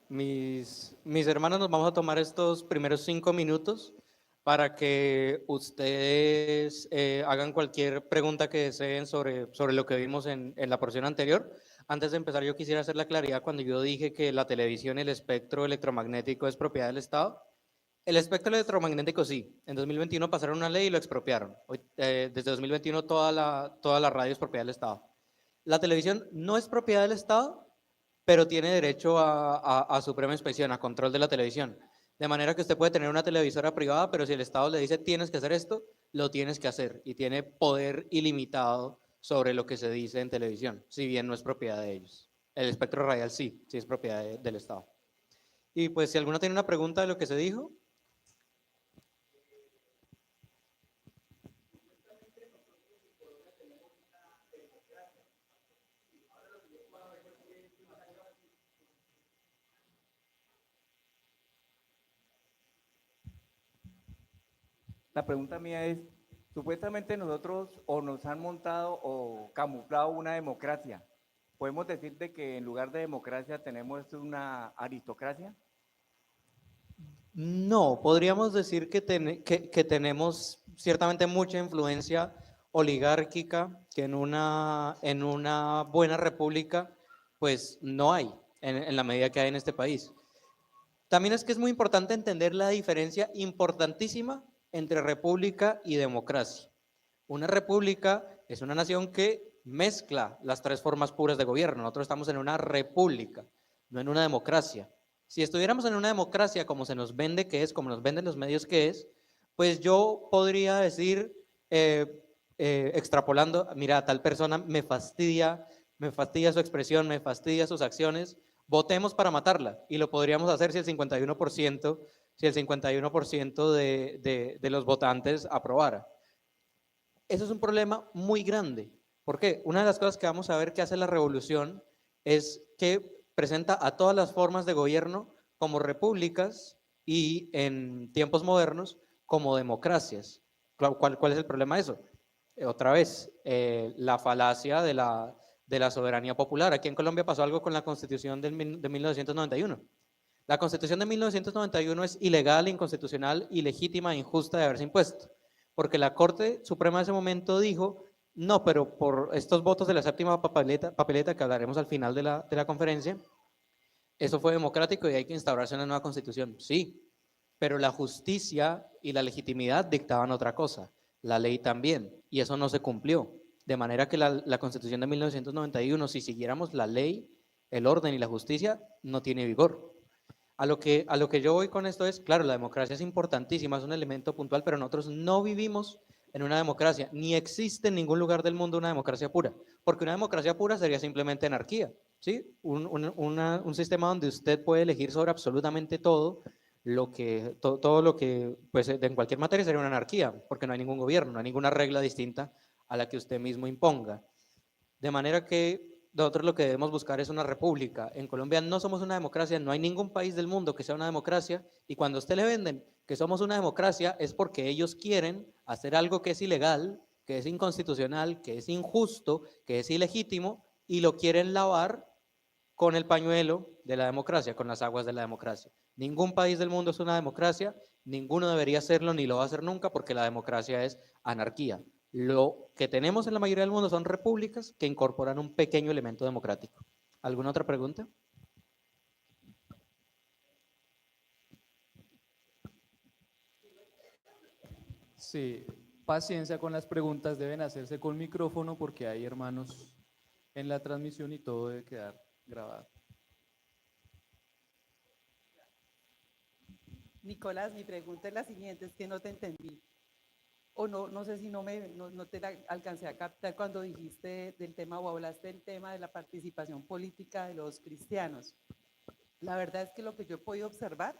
Mis hermanos, nos vamos a tomar estos primeros 5 minutos para que ustedes hagan cualquier pregunta que deseen sobre lo que vimos en la porción anterior. Antes de empezar, yo quisiera hacer la claridad cuando yo dije que la televisión y el espectro electromagnético es propiedad del Estado. El espectro electromagnético sí. En 2021 pasaron una ley y lo expropiaron. Desde 2021 toda la radio es propiedad del Estado. La televisión no es propiedad del Estado, pero tiene derecho a suprema inspección, a control de la televisión. De manera que usted puede tener una televisora privada, pero si el Estado le dice tienes que hacer esto, lo tienes que hacer. Y tiene poder ilimitado sobre lo que se dice en televisión, si bien no es propiedad de ellos. El espectro radial sí es propiedad del Estado. Y pues si alguno tiene una pregunta de lo que se dijo. La pregunta mía es, supuestamente nosotros o nos han montado o camuflado una democracia. ¿Podemos decir de que en lugar de democracia tenemos una aristocracia? No, podríamos decir que tenemos ciertamente mucha influencia oligárquica que en una buena república pues no hay en la medida que hay en este país. También es que es muy importante entender la diferencia importantísima entre república y democracia. Una república es una nación que mezcla las tres formas puras de gobierno. Nosotros estamos en una república, no en una democracia. Si estuviéramos en una democracia como se nos vende que es, como nos venden los medios que es, pues yo podría decir, extrapolando, mira, tal persona me fastidia su expresión, me fastidia sus acciones, votemos para matarla. Y lo podríamos hacer si el 51%, si el 51% de los votantes aprobara. Eso es un problema muy grande. ¿Por qué? Una de las cosas que vamos a ver que hace la revolución es que presenta a todas las formas de gobierno como repúblicas y en tiempos modernos como democracias. ¿Cuál es el problema de eso? Otra vez, la falacia de la soberanía popular. Aquí en Colombia pasó algo con la Constitución de 1991. La Constitución de 1991 es ilegal, inconstitucional, ilegítima e injusta de haberse impuesto, porque la Corte Suprema de ese momento dijo, no, pero por estos votos de la séptima papeleta que hablaremos al final de la conferencia, eso fue democrático y hay que instaurarse una nueva constitución. Sí, pero la justicia y la legitimidad dictaban otra cosa, la ley también, y eso no se cumplió. De manera que la Constitución de 1991, si siguiéramos la ley, el orden y la justicia, no tiene vigor. A lo que yo voy con esto es, claro, la democracia es importantísima, es un elemento puntual, pero nosotros no vivimos en una democracia, ni existe en ningún lugar del mundo una democracia pura, porque una democracia pura sería simplemente anarquía, ¿sí? Un sistema donde usted puede elegir sobre absolutamente todo, todo lo que, pues en cualquier materia sería una anarquía, porque no hay ningún gobierno, no hay ninguna regla distinta a la que usted mismo imponga. De manera que nosotros lo que debemos buscar es una república. En Colombia no somos una democracia, no hay ningún país del mundo que sea una democracia, y cuando a usted le venden que somos una democracia es porque ellos quieren hacer algo que es ilegal, que es inconstitucional, que es injusto, que es ilegítimo, y lo quieren lavar con el pañuelo de la democracia, con las aguas de la democracia. Ningún país del mundo es una democracia, ninguno debería serlo ni lo va a hacer nunca, porque la democracia es anarquía. Lo que tenemos en la mayoría del mundo son repúblicas que incorporan un pequeño elemento democrático. ¿Alguna otra pregunta? Sí, paciencia con las preguntas, deben hacerse con micrófono porque hay hermanos en la transmisión y todo debe quedar grabado. Nicolás, mi pregunta es la siguiente, es que no te entendí. O no, no sé si no te alcancé a captar cuando dijiste del tema o hablaste del tema de la participación política de los cristianos. La verdad es que lo que yo he podido observar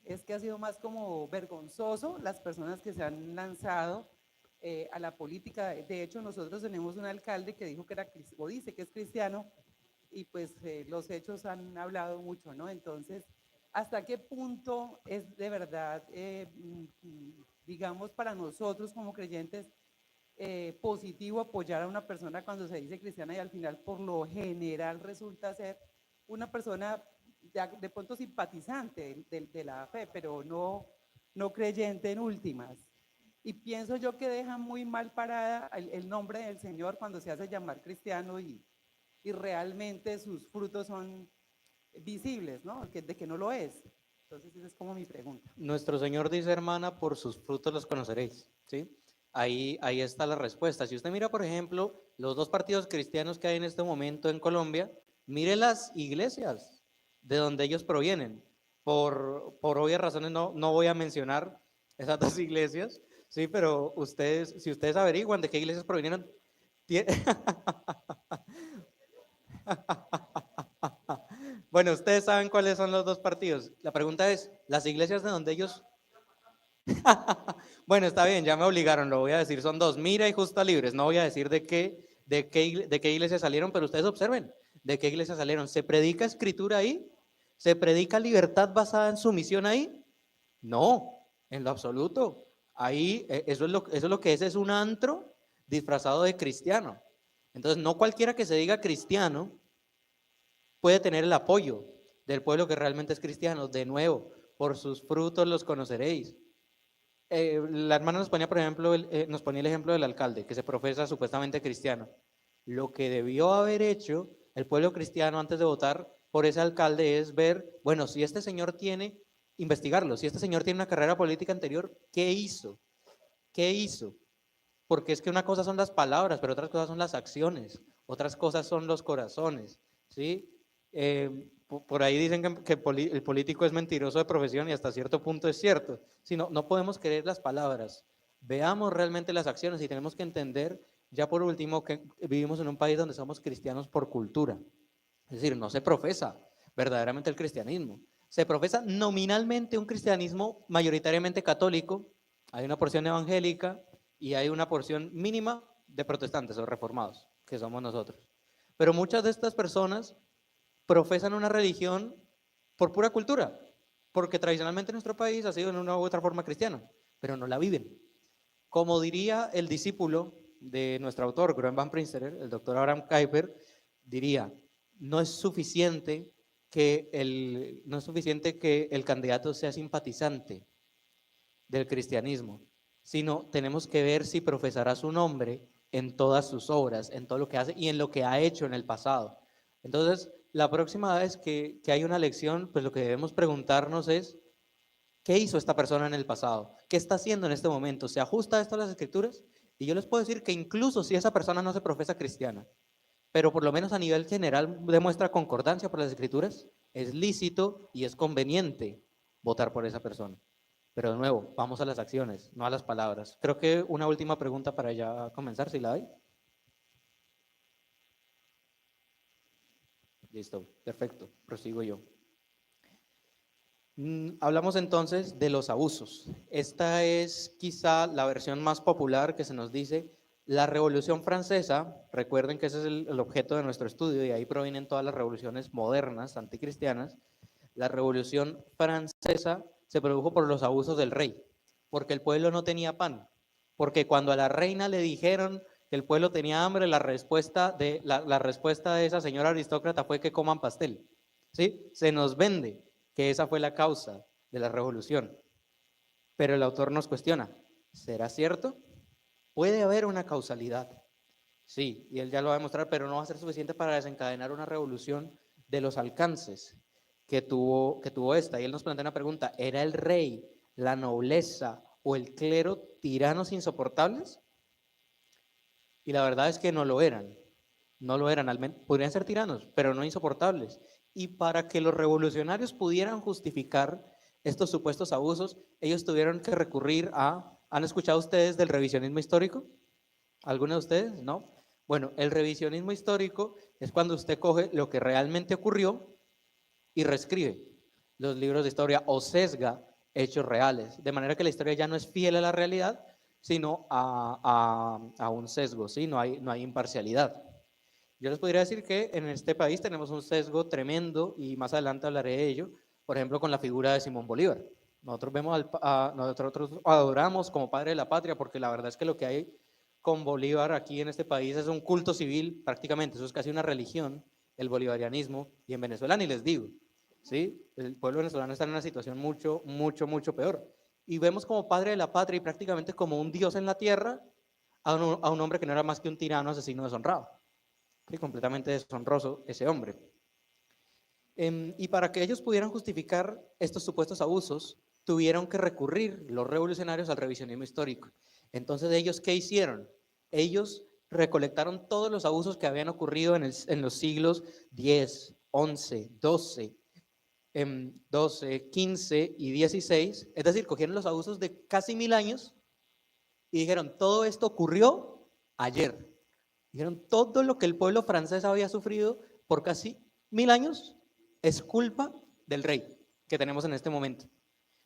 es que ha sido más como vergonzoso las personas que se han lanzado a la política. De hecho, nosotros tenemos un alcalde que dijo que era, o dice que es cristiano, y pues los hechos han hablado mucho, ¿no? Entonces, ¿hasta qué punto es de verdad, digamos, para nosotros como creyentes, positivo apoyar a una persona cuando se dice cristiana y al final por lo general resulta ser una persona de pronto simpatizante de la fe, pero no creyente en últimas. Y pienso yo que deja muy mal parada el nombre del Señor cuando se hace llamar cristiano y realmente sus frutos son visibles, ¿no? De que no lo es. Entonces esa es como mi pregunta. Nuestro Señor dice, hermana, por sus frutos los conoceréis, ¿sí? Ahí está la respuesta. Si usted mira, por ejemplo, los dos partidos cristianos que hay en este momento en Colombia, mire las iglesias de donde ellos provienen. Por obvias razones no voy a mencionar esas dos iglesias, sí, pero si ustedes averiguan de qué iglesias provinieron, bueno, ustedes saben cuáles son los dos partidos. La pregunta es, ¿las iglesias de donde ellos? Bueno, está bien, ya me obligaron, lo voy a decir, son dos, Mira y Justa Libres. No voy a decir de qué iglesia salieron, pero ustedes observen, de qué iglesia salieron. ¿Se predica escritura ahí? ¿Se predica libertad basada en sumisión ahí? No, en lo absoluto. Ahí, eso es lo que es un antro disfrazado de cristiano. Entonces, no cualquiera que se diga cristiano puede tener el apoyo del pueblo que realmente es cristiano. De nuevo, por sus frutos los conoceréis. La hermana nos ponía, por ejemplo, nos ponía el ejemplo del alcalde, que se profesa supuestamente cristiano. Lo que debió haber hecho el pueblo cristiano antes de votar por ese alcalde es ver, bueno, si este señor investigarlo, si este señor tiene una carrera política anterior, ¿qué hizo? ¿Qué hizo? Porque es que una cosa son las palabras, pero otras cosas son las acciones, otras cosas son los corazones, ¿sí? Por ahí dicen que el político es mentiroso de profesión y hasta cierto punto es cierto. Si no podemos creer las palabras, veamos realmente las acciones y tenemos que entender, ya por último, que vivimos en un país donde somos cristianos por cultura. Es decir, no se profesa verdaderamente el cristianismo. Se profesa nominalmente un cristianismo mayoritariamente católico, hay una porción evangélica y hay una porción mínima de protestantes o reformados, que somos nosotros. Pero muchas de estas personas profesan una religión por pura cultura, porque tradicionalmente nuestro país ha sido en una u otra forma cristiano, pero no la viven. Como diría el discípulo de nuestro autor, Groen van Prinsterer, el doctor Abraham Kuyper, diría, no es suficiente que el candidato sea simpatizante del cristianismo, sino tenemos que ver si profesará su nombre en todas sus obras, en todo lo que hace y en lo que ha hecho en el pasado. Entonces, la próxima vez que hay una lección, pues lo que debemos preguntarnos es, ¿qué hizo esta persona en el pasado? ¿Qué está haciendo en este momento? ¿Se ajusta esto a las escrituras? Y yo les puedo decir que incluso si esa persona no se profesa cristiana, pero por lo menos a nivel general demuestra concordancia por las escrituras, es lícito y es conveniente votar por esa persona. Pero de nuevo, vamos a las acciones, no a las palabras. Creo que una última pregunta para ya comenzar, si la hay. Listo, perfecto, prosigo yo. Hablamos entonces de los abusos. Esta es quizá la versión más popular que se nos dice. La Revolución Francesa, recuerden que ese es el objeto de nuestro estudio y ahí provienen todas las revoluciones modernas, anticristianas. La Revolución Francesa se produjo por los abusos del rey, porque el pueblo no tenía pan, porque cuando a la reina le dijeron que el pueblo tenía hambre, la respuesta de esa señora aristócrata fue que coman pastel. ¿Sí? Se nos vende que esa fue la causa de la revolución. Pero el autor nos cuestiona, ¿será cierto? Puede haber una causalidad. Sí, y él ya lo va a demostrar, pero no va a ser suficiente para desencadenar una revolución de los alcances que tuvo esta. Y él nos plantea una pregunta, ¿era el rey, la nobleza o el clero tiranos insoportables? Y la verdad es que no lo eran. No lo eran, podrían ser tiranos, pero no insoportables. Y para que los revolucionarios pudieran justificar estos supuestos abusos, ellos tuvieron que recurrir ¿han escuchado ustedes del revisionismo histórico? ¿Alguno de ustedes? ¿No? Bueno, el revisionismo histórico es cuando usted coge lo que realmente ocurrió y reescribe los libros de historia o sesga hechos reales, de manera que la historia ya no es fiel a la realidad, sino a un sesgo, ¿sí? No hay imparcialidad. Yo les podría decir que en este país tenemos un sesgo tremendo y más adelante hablaré de ello, por ejemplo, con la figura de Simón Bolívar. Nosotros adoramos como padre de la patria porque la verdad es que lo que hay con Bolívar aquí en este país es un culto civil prácticamente, eso es casi una religión, el bolivarianismo, y en Venezuela ni les digo. ¿sí? El pueblo venezolano está en una situación mucho, mucho, mucho peor. Y vemos como padre de la patria y prácticamente como un dios en la tierra a un hombre que no era más que un tirano asesino deshonrado. ¿Sí? Completamente deshonroso ese hombre. Y para que ellos pudieran justificar estos supuestos abusos, tuvieron que recurrir los revolucionarios al revisionismo histórico. Entonces, ¿ellos qué hicieron? Ellos recolectaron todos los abusos que habían ocurrido en los siglos X, XI, XII, 12, 15 y 16, es decir, cogieron los abusos de casi 1000 años y dijeron, todo esto ocurrió ayer. Dijeron, todo lo que el pueblo francés había sufrido por casi 1000 años es culpa del rey que tenemos en este momento,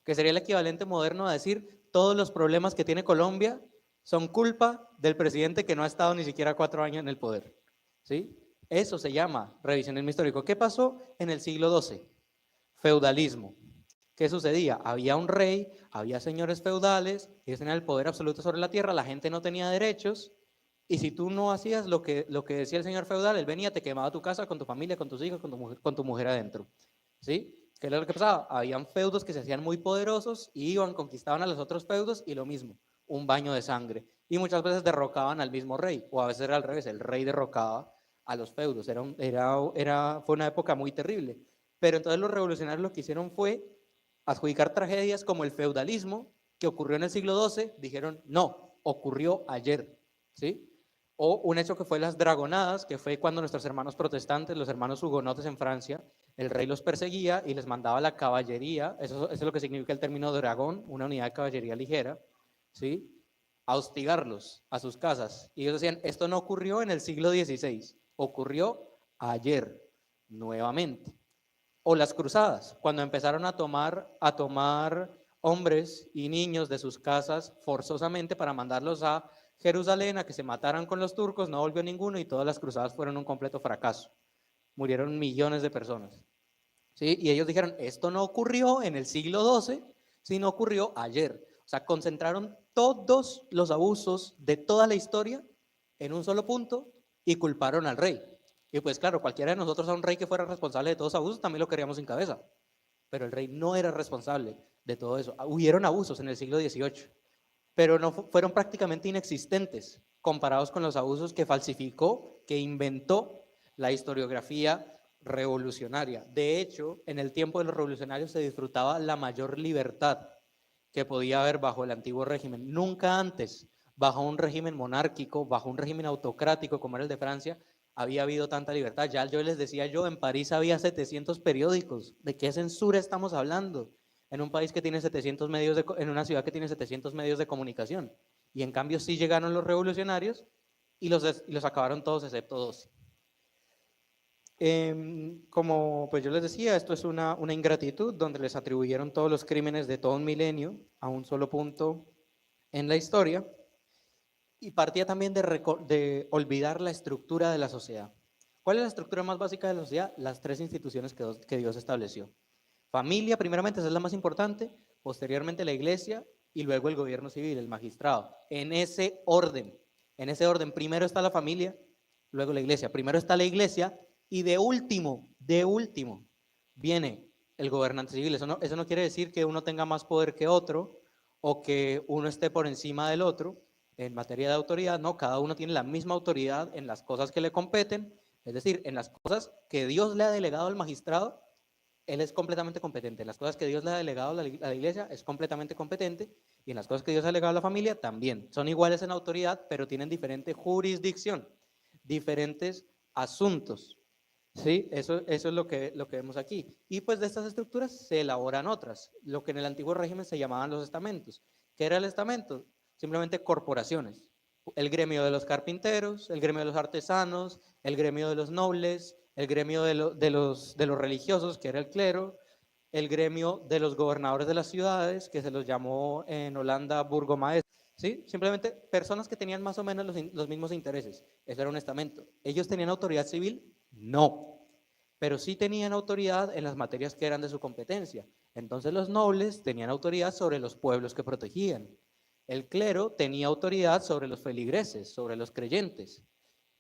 que sería el equivalente moderno a decir, todos los problemas que tiene Colombia son culpa del presidente que no ha estado ni siquiera 4 años en el poder, ¿sí? Eso se llama revisionismo histórico. ¿Qué pasó en el siglo XII? Feudalismo. ¿Qué sucedía? Había un rey, había señores feudales, ellos tenían el poder absoluto sobre la tierra, la gente no tenía derechos, y si tú no hacías lo que decía el señor feudal, él venía, te quemaba tu casa con tu familia, con tus hijos, con tu mujer adentro. ¿Sí? ¿Qué era lo que pasaba? Habían feudos que se hacían muy poderosos y iban, conquistaban a los otros feudos y lo mismo, un baño de sangre. Y muchas veces derrocaban al mismo rey, o a veces era al revés, el rey derrocaba a los feudos. Fue una época muy terrible. Pero entonces los revolucionarios lo que hicieron fue adjudicar tragedias como el feudalismo, que ocurrió en el siglo XII, dijeron, no, ocurrió ayer, ¿sí? O un hecho que fue las dragonadas, que fue cuando nuestros hermanos protestantes, los hermanos hugonotes en Francia, el rey los perseguía y les mandaba la caballería, eso es lo que significa el término dragón, una unidad de caballería ligera, ¿sí? A hostigarlos a sus casas. Y ellos decían, esto no ocurrió en el siglo XVI, ocurrió ayer, nuevamente. O las cruzadas, cuando empezaron a tomar hombres y niños de sus casas forzosamente para mandarlos a Jerusalén a que se mataran con los turcos, no volvió ninguno y todas las cruzadas fueron un completo fracaso. Murieron millones de personas. ¿Sí? Y ellos dijeron, esto no ocurrió en el siglo XII, sino ocurrió ayer. O sea, concentraron todos los abusos de toda la historia en un solo punto y culparon al rey. Y pues claro, cualquiera de nosotros a un rey que fuera responsable de todos los abusos también lo queríamos sin cabeza. Pero el rey no era responsable de todo eso. Hubieron abusos en el siglo XVIII, pero no fueron prácticamente inexistentes comparados con los abusos que falsificó, que inventó la historiografía revolucionaria. De hecho, en el tiempo de los revolucionarios se disfrutaba la mayor libertad que podía haber bajo el antiguo régimen. Nunca antes, bajo un régimen monárquico, bajo un régimen autocrático como era el de Francia, había habido tanta libertad. Ya yo les decía en París había 700 periódicos. ¿De qué censura estamos hablando? En un país que tiene 700 medios, en una ciudad que tiene 700 medios de comunicación. Y en cambio sí llegaron los revolucionarios y los acabaron todos excepto 2. Como pues yo les decía, esto es una ingratitud donde les atribuyeron todos los crímenes de todo un milenio a un solo punto en la historia. Y partía también de olvidar la estructura de la sociedad. ¿Cuál es la estructura más básica de la sociedad? Las 3 instituciones que Dios estableció. Familia, primeramente, esa es la más importante, posteriormente la iglesia y luego el gobierno civil, el magistrado. En ese orden, primero está la familia, luego la iglesia. Primero está la iglesia y de último, viene el gobernante civil. Eso no quiere decir que uno tenga más poder que otro o que uno esté por encima del otro en materia de autoridad. No, cada uno tiene la misma autoridad en las cosas que le competen, es decir, en las cosas que Dios le ha delegado al magistrado, él es completamente competente. En las cosas que Dios le ha delegado a la iglesia es completamente competente y en las cosas que Dios ha delegado a la familia también. Son iguales en autoridad, pero tienen diferente jurisdicción, diferentes asuntos. ¿Sí? Eso es lo que vemos aquí. Y pues de estas estructuras se elaboran otras, lo que en el antiguo régimen se llamaban los estamentos. ¿Qué era el estamento? Simplemente corporaciones. El gremio de los carpinteros, el gremio de los artesanos, el gremio de los nobles, el gremio de los religiosos, que era el clero, el gremio de los gobernadores de las ciudades, que se los llamó en Holanda burgomaestre. ¿Sí? Simplemente personas que tenían más o menos los mismos intereses. Eso era un estamento. ¿Ellos tenían autoridad civil? No. Pero sí tenían autoridad en las materias que eran de su competencia. Entonces los nobles tenían autoridad sobre los pueblos que protegían. El clero tenía autoridad sobre los feligreses, sobre los creyentes.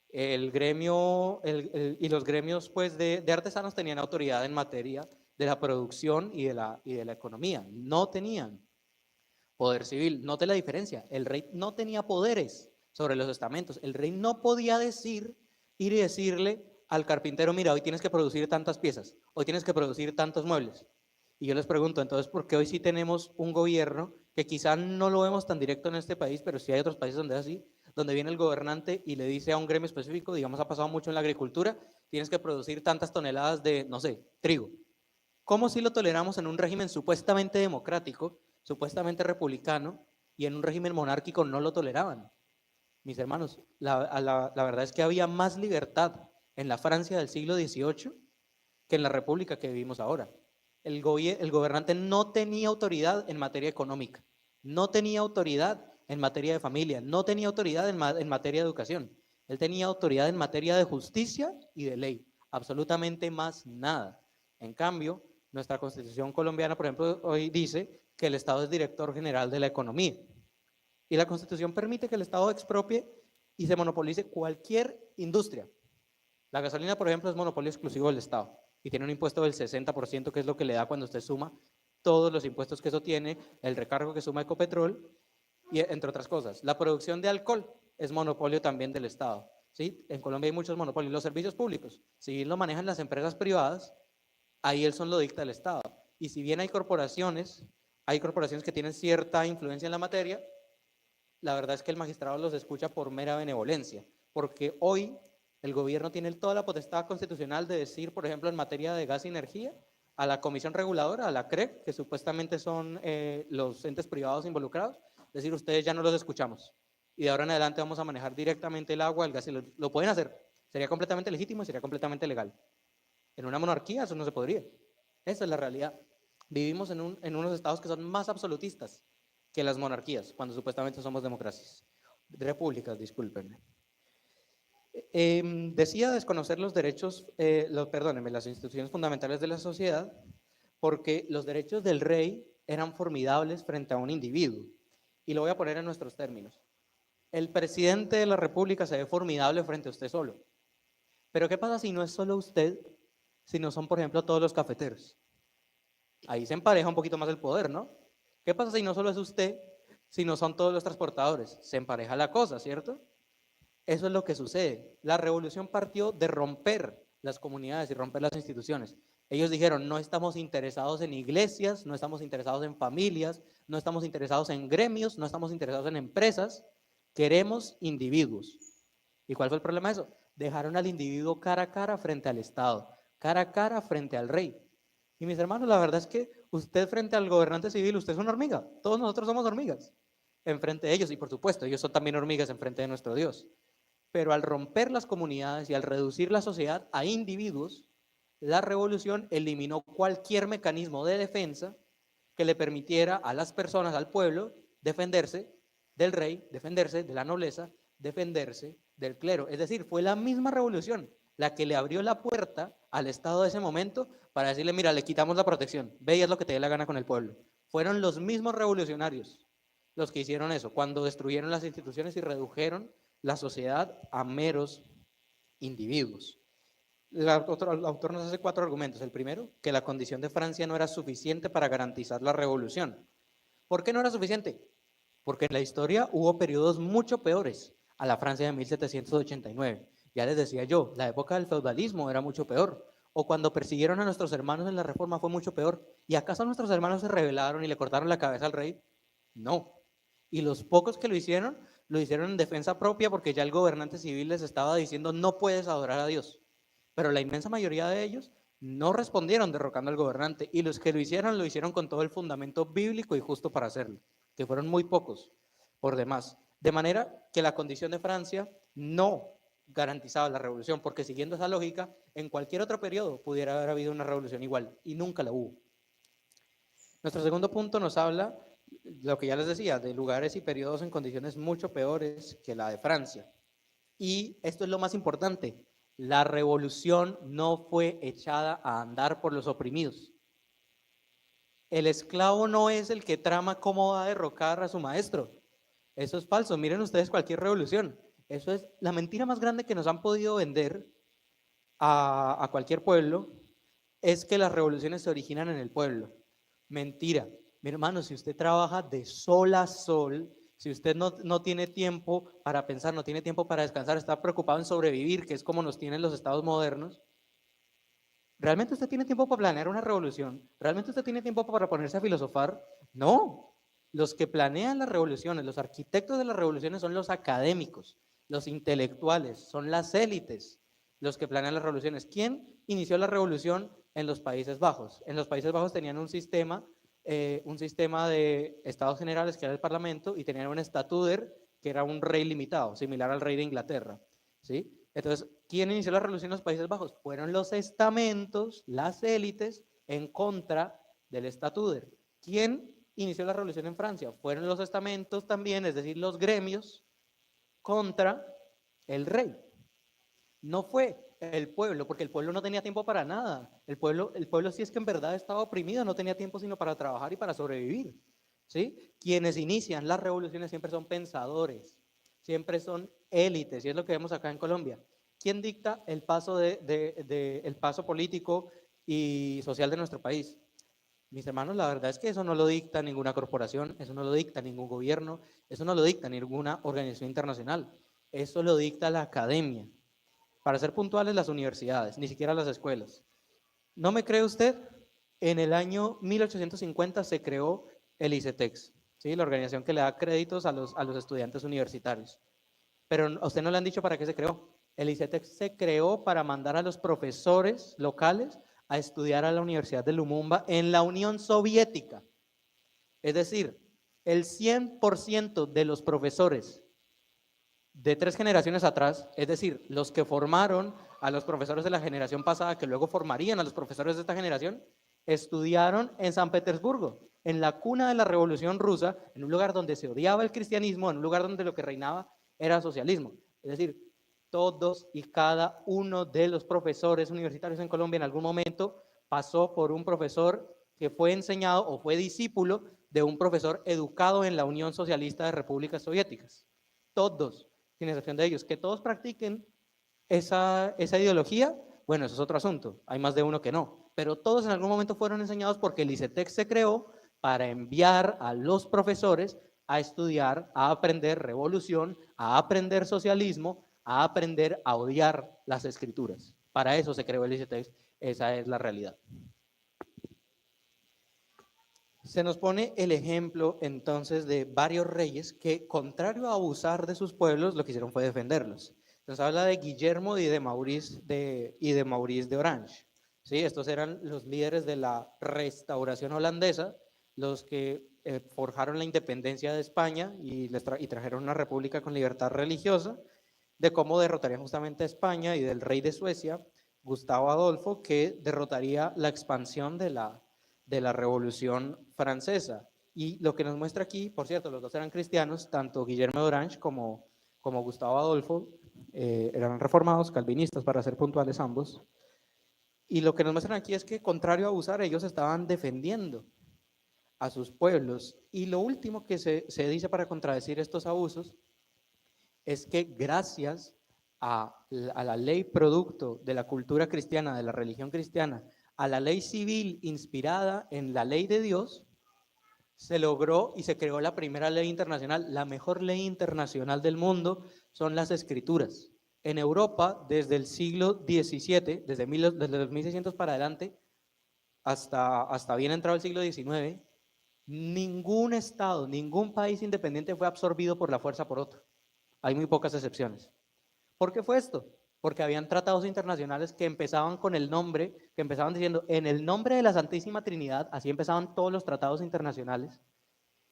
El gremio y los gremios pues, de artesanos tenían autoridad en materia de la producción y de la economía. No tenían poder civil. Note la diferencia. El rey no tenía poderes sobre los estamentos. El rey no podía ir y decirle al carpintero, mira, hoy tienes que producir tantas piezas, hoy tienes que producir tantos muebles. Y yo les pregunto, entonces, ¿por qué hoy sí tenemos un gobierno que quizá no lo vemos tan directo en este país, pero sí hay otros países donde es así, donde viene el gobernante y le dice a un gremio específico, digamos, ha pasado mucho en la agricultura, tienes que producir tantas toneladas de, no sé, trigo? ¿Cómo si lo toleramos en un régimen supuestamente democrático, supuestamente republicano, y en un régimen monárquico no lo toleraban? Mis hermanos, la verdad es que había más libertad en la Francia del siglo XVIII que en la república que vivimos ahora. El gobernante no tenía autoridad en materia económica, no tenía autoridad en materia de familia, no tenía autoridad en materia de educación. Él tenía autoridad en materia de justicia y de ley, absolutamente más nada. En cambio, nuestra Constitución colombiana, por ejemplo, hoy dice que el Estado es director general de la economía. Y la Constitución permite que el Estado expropie y se monopolice cualquier industria. La gasolina, por ejemplo, es monopolio exclusivo del Estado y tiene un impuesto del 60%, que es lo que le da cuando usted suma todos los impuestos que eso tiene, el recargo que suma Ecopetrol, y entre otras cosas. La producción de alcohol es monopolio también del Estado. ¿Sí? En Colombia hay muchos monopolios. Los servicios públicos, si bien lo manejan las empresas privadas, ahí el son lo dicta el Estado. Y si bien hay corporaciones que tienen cierta influencia en la materia, la verdad es que el magistrado los escucha por mera benevolencia, porque hoy el gobierno tiene toda la potestad constitucional de decir, por ejemplo, en materia de gas y energía, a la Comisión Reguladora, a la CREC, que supuestamente son los entes privados involucrados, decir, ustedes ya no los escuchamos. Y de ahora en adelante vamos a manejar directamente el agua, el gas, y lo pueden hacer. Sería completamente legítimo y sería completamente legal. En una monarquía eso no se podría. Esa es la realidad. Vivimos en unos estados que son más absolutistas que las monarquías, cuando supuestamente somos democracias. Repúblicas, discúlpenme. Decía desconocer los derechos, perdónenme, las instituciones fundamentales de la sociedad, porque los derechos del rey eran formidables frente a un individuo. Y lo voy a poner en nuestros términos. El presidente de la República se ve formidable frente a usted solo. Pero ¿qué pasa si no es solo usted, sino son, por ejemplo, todos los cafeteros? Ahí se empareja un poquito más el poder, ¿no? ¿Qué pasa si no solo es usted, sino son todos los transportadores? Se empareja la cosa, ¿cierto? Eso es lo que sucede. La revolución partió de romper las comunidades y romper las instituciones. Ellos dijeron, no estamos interesados en iglesias, no estamos interesados en familias, no estamos interesados en gremios, no estamos interesados en empresas, queremos individuos. ¿Y cuál fue el problema de eso? Dejaron al individuo cara a cara frente al Estado, cara a cara frente al rey. Y mis hermanos, la verdad es que usted frente al gobernante civil, usted es una hormiga. Todos nosotros somos hormigas enfrente de ellos. Y por supuesto, ellos son también hormigas enfrente de nuestro Dios. Pero al romper las comunidades y al reducir la sociedad a individuos, la revolución eliminó cualquier mecanismo de defensa que le permitiera a las personas, al pueblo, defenderse del rey, defenderse de la nobleza, defenderse del clero. Es decir, fue la misma revolución la que le abrió la puerta al Estado de ese momento para decirle, mira, le quitamos la protección, ve y haz lo que te dé la gana con el pueblo. Fueron los mismos revolucionarios los que hicieron eso, cuando destruyeron las instituciones y redujeron la sociedad a meros individuos. El autor nos hace 4 argumentos. El primero, que la condición de Francia no era suficiente para garantizar la revolución. ¿Por qué no era suficiente? Porque en la historia hubo periodos mucho peores a la Francia de 1789. Ya les decía yo, la época del feudalismo era mucho peor. O cuando persiguieron a nuestros hermanos en la Reforma fue mucho peor. ¿Y acaso nuestros hermanos se rebelaron y le cortaron la cabeza al rey? No. Y los pocos que lo hicieron en defensa propia, porque ya el gobernante civil les estaba diciendo no puedes adorar a Dios. Pero la inmensa mayoría de ellos no respondieron derrocando al gobernante, y los que lo hicieron con todo el fundamento bíblico y justo para hacerlo, que fueron muy pocos por demás. De manera que la condición de Francia no garantizaba la revolución, porque siguiendo esa lógica, en cualquier otro periodo pudiera haber habido una revolución igual, y nunca la hubo. Nuestro segundo punto nos habla, lo que ya les decía, de lugares y periodos en condiciones mucho peores que la de Francia. Y esto es lo más importante, la revolución no fue echada a andar por los oprimidos. El esclavo no es el que trama cómo va a derrocar a su maestro. Eso es falso. Miren ustedes cualquier revolución. Eso es la mentira más grande que nos han podido vender a cualquier pueblo, es que las revoluciones se originan en el pueblo. Mentira. Mi hermano, si usted trabaja de sol a sol, si usted no tiene tiempo para pensar, no tiene tiempo para descansar, está preocupado en sobrevivir, que es como nos tienen los estados modernos, ¿realmente usted tiene tiempo para planear una revolución? ¿Realmente usted tiene tiempo para ponerse a filosofar? No. Los que planean las revoluciones, los arquitectos de las revoluciones son los académicos, los intelectuales, son las élites los que planean las revoluciones. ¿Quién inició la revolución en los Países Bajos? En los Países Bajos tenían un sistema de estados generales, que era el parlamento, y tenían un estatuder, que era un rey limitado, similar al rey de Inglaterra, ¿sí? Entonces, ¿quién inició la revolución en los Países Bajos? Fueron los estamentos, las élites, en contra del estatuder. ¿Quién inició la revolución en Francia? Fueron los estamentos también, es decir, los gremios, contra el rey. No fue el pueblo, porque el pueblo no tenía tiempo para nada. El pueblo sí es que en verdad estaba oprimido, no tenía tiempo sino para trabajar y para sobrevivir, ¿sí? Quienes inician las revoluciones siempre son pensadores, siempre son élites, y es lo que vemos acá en Colombia. ¿Quién dicta el paso, el paso político y social de nuestro país? Mis hermanos, la verdad es que eso no lo dicta ninguna corporación, eso no lo dicta ningún gobierno, eso no lo dicta ninguna organización internacional, eso lo dicta la academia. Para ser puntuales, las universidades, ni siquiera las escuelas. ¿No me cree usted? En el año 1850 se creó el ICETEX, ¿sí? La organización que le da créditos a los estudiantes universitarios. Pero a usted no le han dicho para qué se creó. El ICETEX se creó para mandar a los profesores locales a estudiar a la Universidad de Lumumba en la Unión Soviética. Es decir, el 100% de los profesores de 3 generaciones atrás, es decir, los que formaron a los profesores de la generación pasada, que luego formarían a los profesores de esta generación, estudiaron en San Petersburgo, en la cuna de la Revolución Rusa, en un lugar donde se odiaba el cristianismo, en un lugar donde lo que reinaba era socialismo. Es decir, todos y cada uno de los profesores universitarios en Colombia en algún momento pasó por un profesor que fue enseñado o fue discípulo de un profesor educado en la Unión Socialista de Repúblicas Soviéticas. Todos, sin excepción de ellos. Que todos practiquen esa ideología, bueno, eso es otro asunto, hay más de uno que no, pero todos en algún momento fueron enseñados porque el ICETEX se creó para enviar a los profesores a estudiar, a aprender revolución, a aprender socialismo, a aprender a odiar las escrituras. Para eso se creó el ICETEX, esa es la realidad. Se nos pone el ejemplo entonces de varios reyes que, contrario a abusar de sus pueblos, lo que hicieron fue defenderlos. Nos habla de Guillermo y de Maurice de Orange. ¿Sí? Estos eran los líderes de la restauración holandesa, los que forjaron la independencia de España y trajeron una república con libertad religiosa, de cómo derrotarían justamente a España, y del rey de Suecia, Gustavo Adolfo, que derrotaría la expansión de la Revolución Francesa. Y lo que nos muestra aquí, por cierto, los dos eran cristianos, tanto Guillermo de Orange como Gustavo Adolfo, eran reformados, calvinistas para ser puntuales ambos. Y lo que nos muestran aquí es que, contrario a abusar, ellos estaban defendiendo a sus pueblos. Y lo último que se dice para contradecir estos abusos es que gracias a la ley producto de la cultura cristiana, de la religión cristiana, a la ley civil inspirada en la ley de Dios, se logró y se creó la primera ley internacional. La mejor ley internacional del mundo son las escrituras. En Europa, desde el siglo XVII, desde los 1600 para adelante, hasta bien entrado el siglo XIX, ningún estado, ningún país independiente fue absorbido por la fuerza por otro. Hay muy pocas excepciones. ¿Por qué fue esto? Porque habían tratados internacionales que empezaban con el nombre, que empezaban diciendo, en el nombre de la Santísima Trinidad, así empezaban todos los tratados internacionales,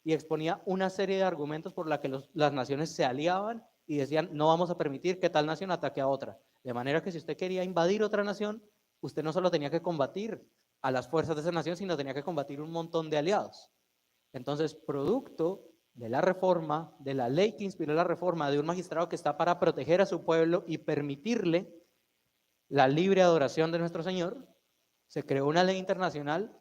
y exponía una serie de argumentos por la que las naciones se aliaban y decían, no vamos a permitir que tal nación ataque a otra. De manera que si usted quería invadir otra nación, usted no solo tenía que combatir a las fuerzas de esa nación, sino tenía que combatir un montón de aliados. Entonces, producto de la reforma, de la ley que inspiró la reforma, de un magistrado que está para proteger a su pueblo y permitirle la libre adoración de nuestro Señor, se creó una ley internacional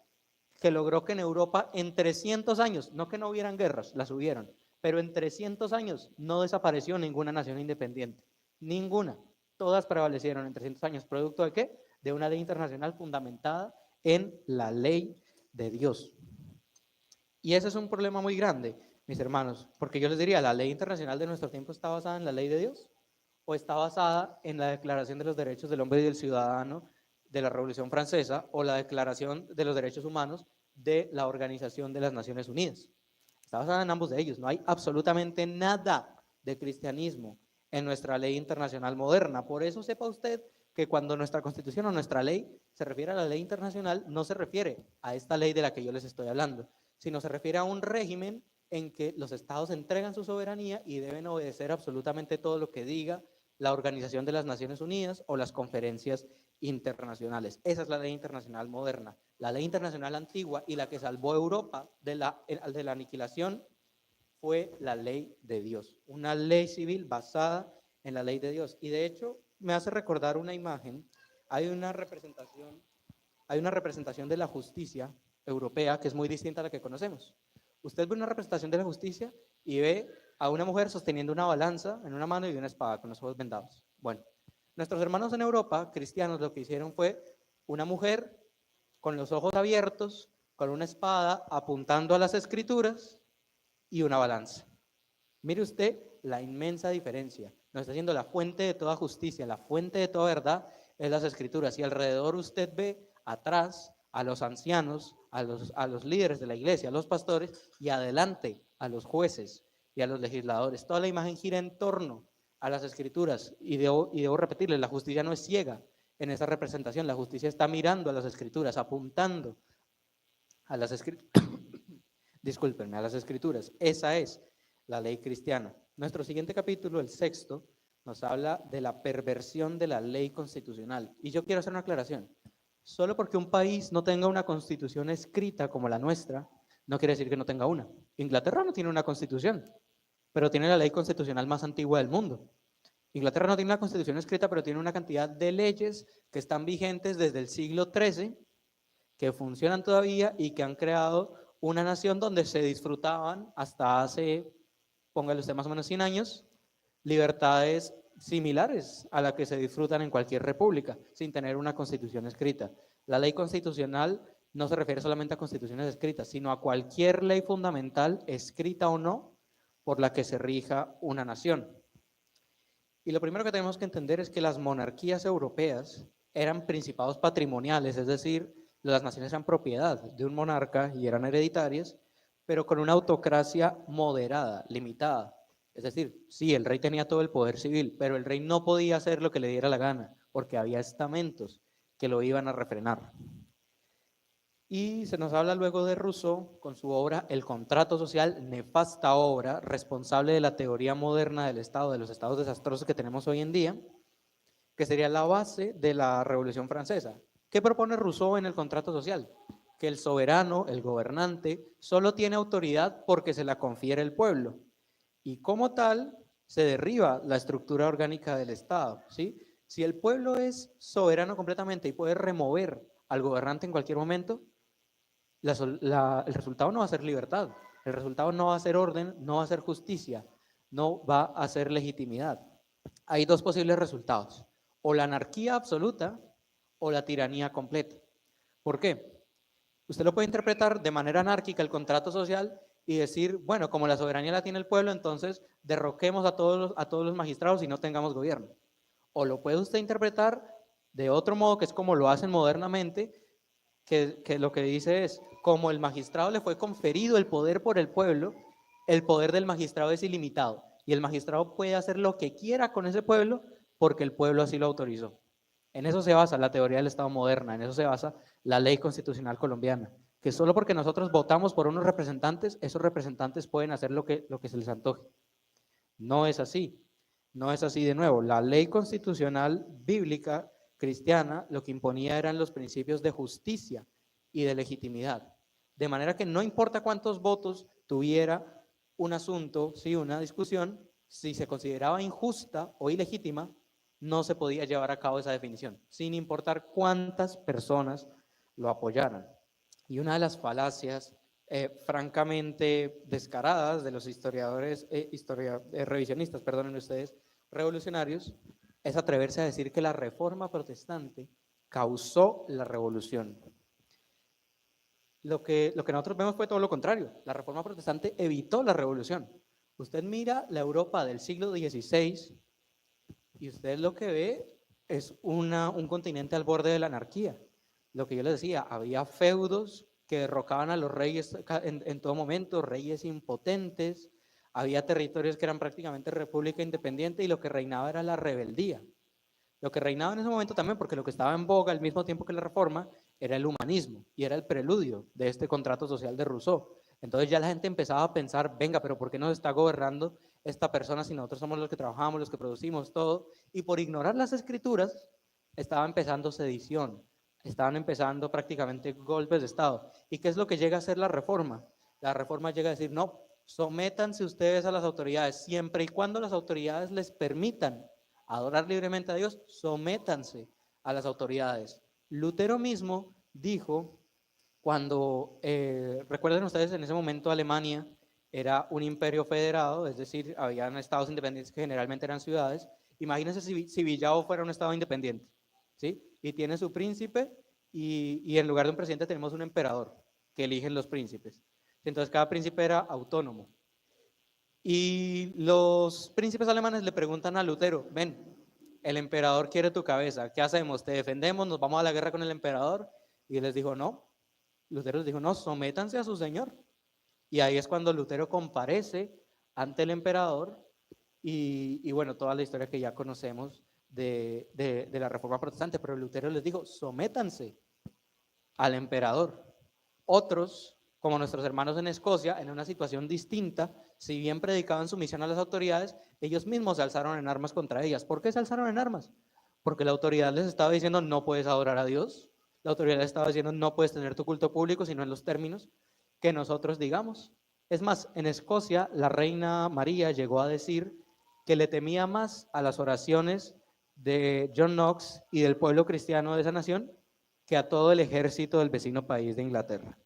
que logró que en Europa en 300 años, no que no hubieran guerras, las hubieron, pero en 300 años no desapareció ninguna nación independiente, ninguna. Todas prevalecieron en 300 años. ¿Producto de qué? de una ley internacional fundamentada en la ley de Dios. Y ese es un problema muy grande, mis hermanos, porque yo les diría, ¿la ley internacional de nuestro tiempo está basada en la ley de Dios? ¿O está basada en la Declaración de los Derechos del Hombre y del Ciudadano de la Revolución Francesa o la Declaración de los Derechos Humanos de la Organización de las Naciones Unidas? Está basada en ambos de ellos. No hay absolutamente nada de cristianismo en nuestra ley internacional moderna. Por eso sepa usted que cuando nuestra Constitución o nuestra ley se refiere a la ley internacional, no se refiere a esta ley de la que yo les estoy hablando, sino se refiere a un régimen en que los estados entregan su soberanía y deben obedecer absolutamente todo lo que diga la Organización de las Naciones Unidas o las conferencias internacionales. Esa es la ley internacional moderna. La ley internacional antigua y la que salvó a Europa de la aniquilación fue la ley de Dios, una ley civil basada en la ley de Dios. Y de hecho me hace recordar una imagen, hay una representación de la justicia europea que es muy distinta a la que conocemos. Usted ve una representación de la justicia y ve a una mujer sosteniendo una balanza en una mano y una espada con los ojos vendados. Bueno, nuestros hermanos en Europa, cristianos, lo que hicieron fue una mujer con los ojos abiertos, con una espada apuntando a las escrituras y una balanza. Mire usted la inmensa diferencia. Nos está diciendo la fuente de toda justicia, la fuente de toda verdad es las escrituras. Y alrededor usted ve atrás a los ancianos, a los líderes de la iglesia, a los pastores, y adelante a los jueces y a los legisladores. Toda la imagen gira en torno a las escrituras. Y debo repetirles, la justicia no es ciega en esa representación. La justicia está mirando a las escrituras, apuntando a las escrituras. Discúlpenme, a las escrituras. Esa es la ley cristiana. Nuestro siguiente capítulo, el 6º, nos habla de la perversión de la ley constitucional. Y yo quiero hacer una aclaración. Solo porque un país no tenga una constitución escrita como la nuestra, no quiere decir que no tenga una. Inglaterra no tiene una constitución, pero tiene la ley constitucional más antigua del mundo. Inglaterra no tiene una constitución escrita, pero tiene una cantidad de leyes que están vigentes desde el siglo XIII, que funcionan todavía y que han creado una nación donde se disfrutaban hasta hace, póngale usted más o menos 100 años, libertades similares a la que se disfrutan en cualquier república, sin tener una constitución escrita. La ley constitucional no se refiere solamente a constituciones escritas, sino a cualquier ley fundamental, escrita o no, por la que se rija una nación. Y lo primero que tenemos que entender es que las monarquías europeas eran principados patrimoniales, es decir, las naciones eran propiedad de un monarca y eran hereditarias, pero con una autocracia moderada, limitada. Es decir, sí, el rey tenía todo el poder civil, pero el rey no podía hacer lo que le diera la gana, porque había estamentos que lo iban a refrenar. Y se nos habla luego de Rousseau con su obra El contrato social, nefasta obra, responsable de la teoría moderna del Estado, de los estados desastrosos que tenemos hoy en día, que sería la base de la Revolución Francesa. ¿Qué propone Rousseau en el contrato social? Que el soberano, el gobernante, solo tiene autoridad porque se la confiere el pueblo. Y como tal, se derriba la estructura orgánica del Estado, ¿sí? Si el pueblo es soberano completamente y puede remover al gobernante en cualquier momento, el resultado no va a ser libertad, el resultado no va a ser orden, no va a ser justicia, no va a ser legitimidad. Hay dos posibles resultados, o la anarquía absoluta o la tiranía completa. ¿Por qué? Usted lo puede interpretar de manera anárquica el contrato social y decir, bueno, como la soberanía la tiene el pueblo, entonces derroquemos a todos los magistrados y no tengamos gobierno. O lo puede usted interpretar de otro modo, que es como lo hacen modernamente, que lo que dice es, como el magistrado le fue conferido el poder por el pueblo, el poder del magistrado es ilimitado y el magistrado puede hacer lo que quiera con ese pueblo porque el pueblo así lo autorizó. En eso se basa la teoría del Estado moderna, en eso se basa la ley constitucional colombiana, que solo porque nosotros votamos por unos representantes, esos representantes pueden hacer lo que se les antoje. No es así, no es así de nuevo. La ley constitucional bíblica cristiana lo que imponía eran los principios de justicia y de legitimidad. De manera que no importa cuántos votos tuviera un asunto, sí, una discusión, si se consideraba injusta o ilegítima, no se podía llevar a cabo esa definición, sin importar cuántas personas lo apoyaran. Y una de las falacias francamente descaradas de los historiadores, revisionistas, perdonen ustedes, revolucionarios, es atreverse a decir que la reforma protestante causó la revolución. Lo que nosotros vemos fue todo lo contrario. La Reforma Protestante evitó la revolución. Usted mira la Europa del siglo XVI y usted lo que ve es un continente al borde de la anarquía. Lo que yo les decía, había feudos que derrocaban a los reyes en todo momento, reyes impotentes, había territorios que eran prácticamente república independiente y lo que reinaba era la rebeldía. Lo que reinaba en ese momento también, porque lo que estaba en boga al mismo tiempo que la reforma, era el humanismo y era el preludio de este contrato social de Rousseau. Entonces ya la gente empezaba a pensar, venga, pero ¿por qué nos está gobernando esta persona si nosotros somos los que trabajamos, los que producimos todo? Y por ignorar las escrituras, estaba empezando sedición, estaban empezando prácticamente golpes de Estado. ¿Y qué es lo que llega a ser la reforma? La reforma llega a decir, no, sométanse ustedes a las autoridades, siempre y cuando las autoridades les permitan adorar libremente a Dios, sométanse a las autoridades. Lutero mismo dijo, cuando, recuerden ustedes, en ese momento Alemania era un imperio federado, es decir, habían estados independientes que generalmente eran ciudades. Imagínense si Villavo fuera un estado independiente, ¿sí? Y tiene su príncipe y en lugar de un presidente tenemos un emperador que eligen los príncipes. Entonces cada príncipe era autónomo. Y los príncipes alemanes le preguntan a Lutero, ven, el emperador quiere tu cabeza, ¿qué hacemos? ¿Te defendemos? ¿Nos vamos a la guerra con el emperador? Y él les dijo, no. Lutero les dijo, no, sométanse a su señor. Y ahí es cuando Lutero comparece ante el emperador y bueno, toda la historia que ya conocemos de la Reforma Protestante, pero Lutero les dijo, sométanse al emperador. Otros, como nuestros hermanos en Escocia, en una situación distinta, si bien predicaban sumisión a las autoridades, ellos mismos se alzaron en armas contra ellas. ¿Por qué se alzaron en armas? Porque la autoridad les estaba diciendo no puedes adorar a Dios, la autoridad les estaba diciendo no puedes tener tu culto público, sino en los términos que nosotros digamos. Es más, en Escocia la reina María llegó a decir que le temía más a las oraciones de John Knox y del pueblo cristiano de esa nación que a todo el ejército del vecino país de Inglaterra.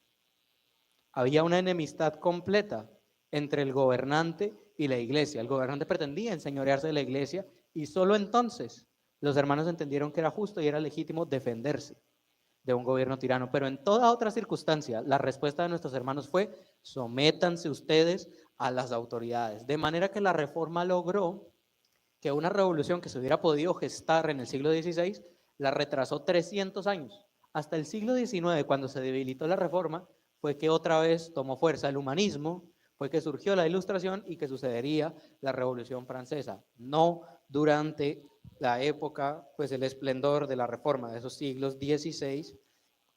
Había una enemistad completa entre el gobernante y la iglesia. El gobernante pretendía enseñorearse de la iglesia y solo entonces los hermanos entendieron que era justo y era legítimo defenderse de un gobierno tirano. Pero en toda otra circunstancia, la respuesta de nuestros hermanos fue: sométanse ustedes a las autoridades. De manera que la reforma logró que una revolución que se hubiera podido gestar en el siglo XVI la retrasó 300 años. Hasta el siglo XIX, cuando se debilitó la reforma, fue que otra vez tomó fuerza el humanismo, fue que surgió la Ilustración y que sucedería la Revolución Francesa. No durante la época, pues el esplendor de la reforma de esos siglos XVI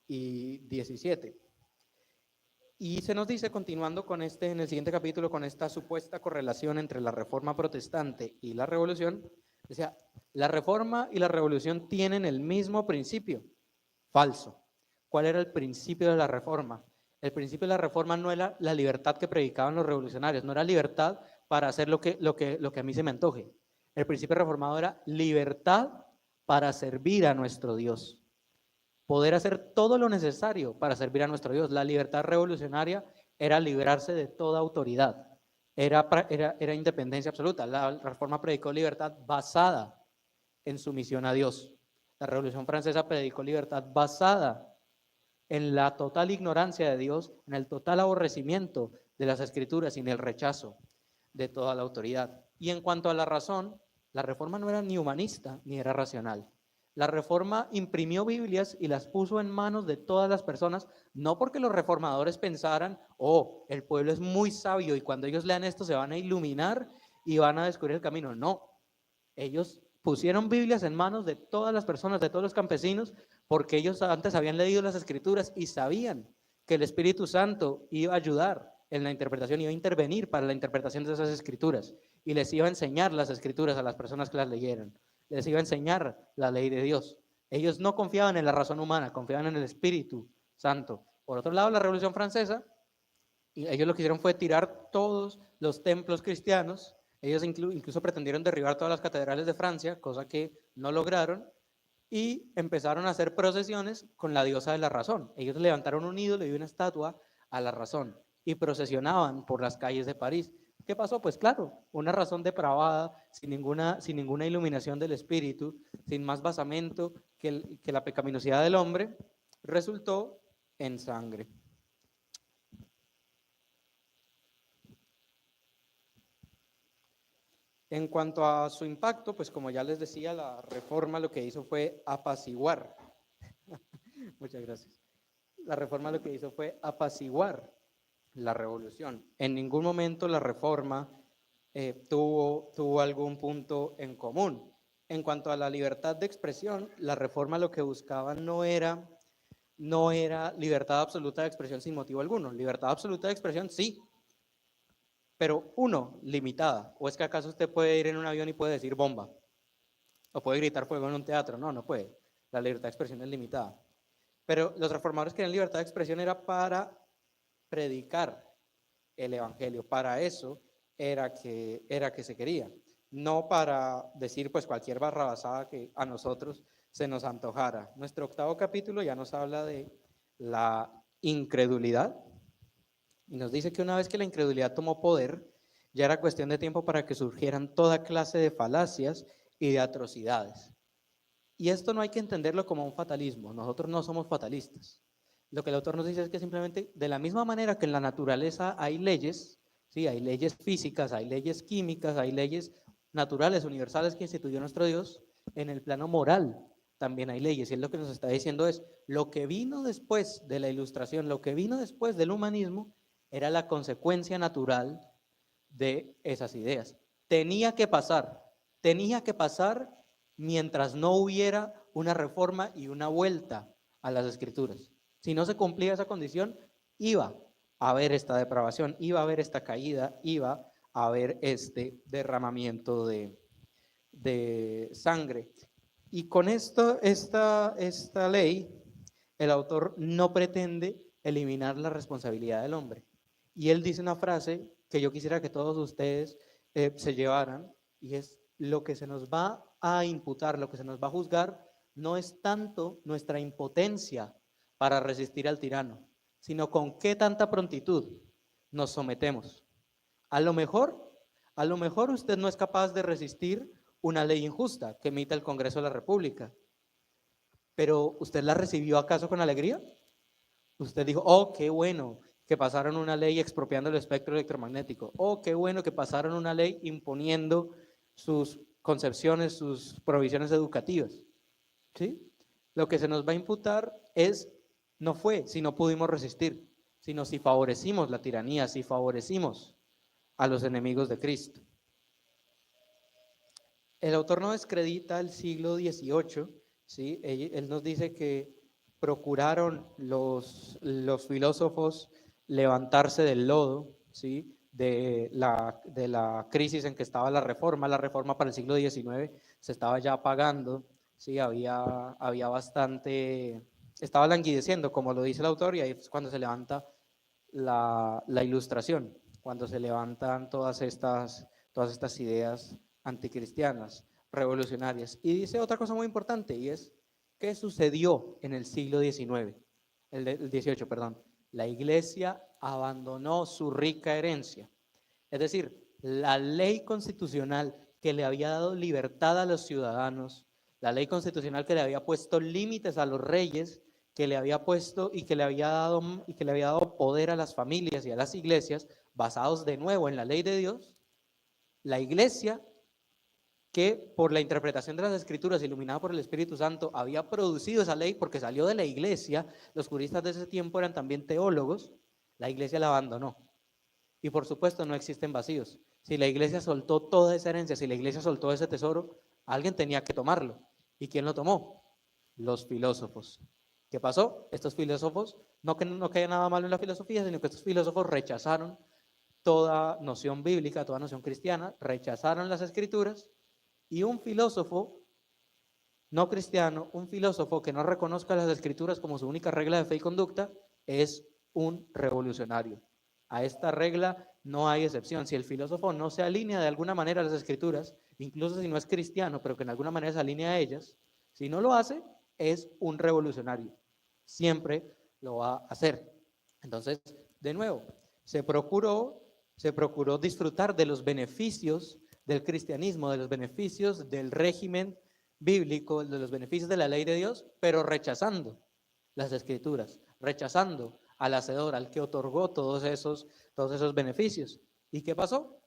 y XVII. Y se nos dice, continuando con en el siguiente capítulo, con esta supuesta correlación entre la reforma protestante y la revolución, decía, la reforma y la revolución tienen el mismo principio. Falso. ¿Cuál era el principio de la reforma? El principio de la reforma no era la libertad que predicaban los revolucionarios, no era libertad para hacer lo que a mí se me antoje. El principio reformado era libertad para servir a nuestro Dios. Poder hacer todo lo necesario para servir a nuestro Dios. La libertad revolucionaria era librarse de toda autoridad, era independencia absoluta. La reforma predicó libertad basada en sumisión a Dios. La Revolución Francesa predicó libertad basada en la total ignorancia de Dios, en el total aborrecimiento de las Escrituras y en el rechazo de toda la autoridad. Y en cuanto a la razón, la reforma no era ni humanista ni era racional. La reforma imprimió Biblias y las puso en manos de todas las personas, no porque los reformadores pensaran, oh, el pueblo es muy sabio y cuando ellos lean esto se van a iluminar y van a descubrir el camino. No, ellos pusieron Biblias en manos de todas las personas, de todos los campesinos, porque ellos antes habían leído las Escrituras y sabían que el Espíritu Santo iba a ayudar en la interpretación, iba a intervenir para la interpretación de esas Escrituras y les iba a enseñar las Escrituras a las personas que las leyeran. Les iba a enseñar la ley de Dios. Ellos no confiaban en la razón humana, confiaban en el Espíritu Santo. Por otro lado, la Revolución Francesa, ellos lo que hicieron fue tirar todos los templos cristianos. Ellos incluso pretendieron derribar todas las catedrales de Francia, cosa que no lograron, y empezaron a hacer procesiones con la diosa de la razón. Ellos levantaron un ídolo y una estatua a la razón y procesionaban por las calles de París. ¿Qué pasó? Pues claro, una razón depravada, sin ninguna iluminación del espíritu, sin más basamento que la pecaminosidad del hombre, resultó en sangre. En cuanto a su impacto, pues como ya les decía, la reforma lo que hizo fue apaciguar. Muchas gracias. La reforma lo que hizo fue apaciguar la revolución. En ningún momento la reforma tuvo algún punto en común. En cuanto a la libertad de expresión, la reforma lo que buscaba no era libertad absoluta de expresión sin motivo alguno. Libertad absoluta de expresión, sí, pero limitada. ¿O es que acaso usted puede ir en un avión y puede decir bomba? ¿O puede gritar fuego en un teatro? No, no puede. La libertad de expresión es limitada. Pero los reformadores querían libertad de expresión era para predicar el evangelio. Para eso era que se quería. No para decir pues cualquier barrabasada que a nosotros se nos antojara. Nuestro 8º capítulo ya nos habla de la incredulidad y nos dice que una vez que la incredulidad tomó poder, ya era cuestión de tiempo para que surgieran toda clase de falacias y de atrocidades. Y esto no hay que entenderlo como un fatalismo. Nosotros no somos fatalistas. Lo que el autor nos dice es que simplemente de la misma manera que en la naturaleza hay leyes, ¿sí? Hay leyes físicas, hay leyes químicas, hay leyes naturales, universales que instituyó nuestro Dios, en el plano moral también hay leyes. Y él lo que nos está diciendo es, lo que vino después de la Ilustración, lo que vino después del humanismo, era la consecuencia natural de esas ideas. Tenía que pasar mientras no hubiera una reforma y una vuelta a las Escrituras. Si no se cumplía esa condición, iba a haber esta depravación, iba a haber esta caída, iba a haber este derramamiento de sangre. Y con esta ley, el autor no pretende eliminar la responsabilidad del hombre. Y él dice una frase que yo quisiera que todos ustedes se llevaran, y es: lo que se nos va a imputar, lo que se nos va a juzgar, no es tanto nuestra impotencia para resistir al tirano, sino con qué tanta prontitud nos sometemos. A lo mejor usted no es capaz de resistir una ley injusta que emita el Congreso de la República, pero ¿usted la recibió acaso con alegría? Usted dijo, oh, qué bueno que pasaron una ley expropiando el espectro electromagnético. Oh, qué bueno que pasaron una ley imponiendo sus concepciones, sus provisiones educativas. ¿Sí? Lo que se nos va a imputar no fue si no pudimos resistir, sino si favorecimos la tiranía, si favorecimos a los enemigos de Cristo. El autor no descredita el siglo XVIII, ¿sí? Él nos dice que procuraron los filósofos levantarse del lodo, ¿sí? de la crisis en que estaba la reforma para el siglo XIX se estaba ya apagando, ¿sí? había bastante, estaba languideciendo, como lo dice el autor, y ahí es cuando se levanta la Ilustración, cuando se levantan todas estas ideas anticristianas, revolucionarias. Y dice otra cosa muy importante, y es, ¿qué sucedió en el siglo XIX? El XVIII, perdón. La Iglesia abandonó su rica herencia. Es decir, la ley constitucional que le había dado libertad a los ciudadanos, la ley constitucional que le había puesto límites a los reyes, que le había puesto y que le había dado poder a las familias y a las iglesias, basados de nuevo en la ley de Dios, la Iglesia, que por la interpretación de las Escrituras, iluminada por el Espíritu Santo, había producido esa ley porque salió de la Iglesia, los juristas de ese tiempo eran también teólogos, la Iglesia la abandonó. Y por supuesto no existen vacíos. Si la Iglesia soltó toda esa herencia, si la Iglesia soltó ese tesoro, alguien tenía que tomarlo. ¿Y quién lo tomó? Los filósofos. ¿Qué pasó? Estos filósofos, no que haya nada malo en la filosofía, sino que estos filósofos rechazaron toda noción bíblica, toda noción cristiana, rechazaron las Escrituras. Y un filósofo no cristiano, un filósofo que no reconozca las Escrituras como su única regla de fe y conducta, es un revolucionario. A esta regla no hay excepción. Si el filósofo no se alinea de alguna manera a las Escrituras, incluso si no es cristiano, pero que en alguna manera se alinea a ellas, si no lo hace, es un revolucionario. Siempre lo va a hacer. Entonces, de nuevo, se procuró se procuró disfrutar de los beneficios del cristianismo, de los beneficios del régimen bíblico, de los beneficios de la ley de Dios, pero rechazando las escrituras, rechazando al hacedor, al que otorgó todos esos beneficios. ¿Y qué pasó?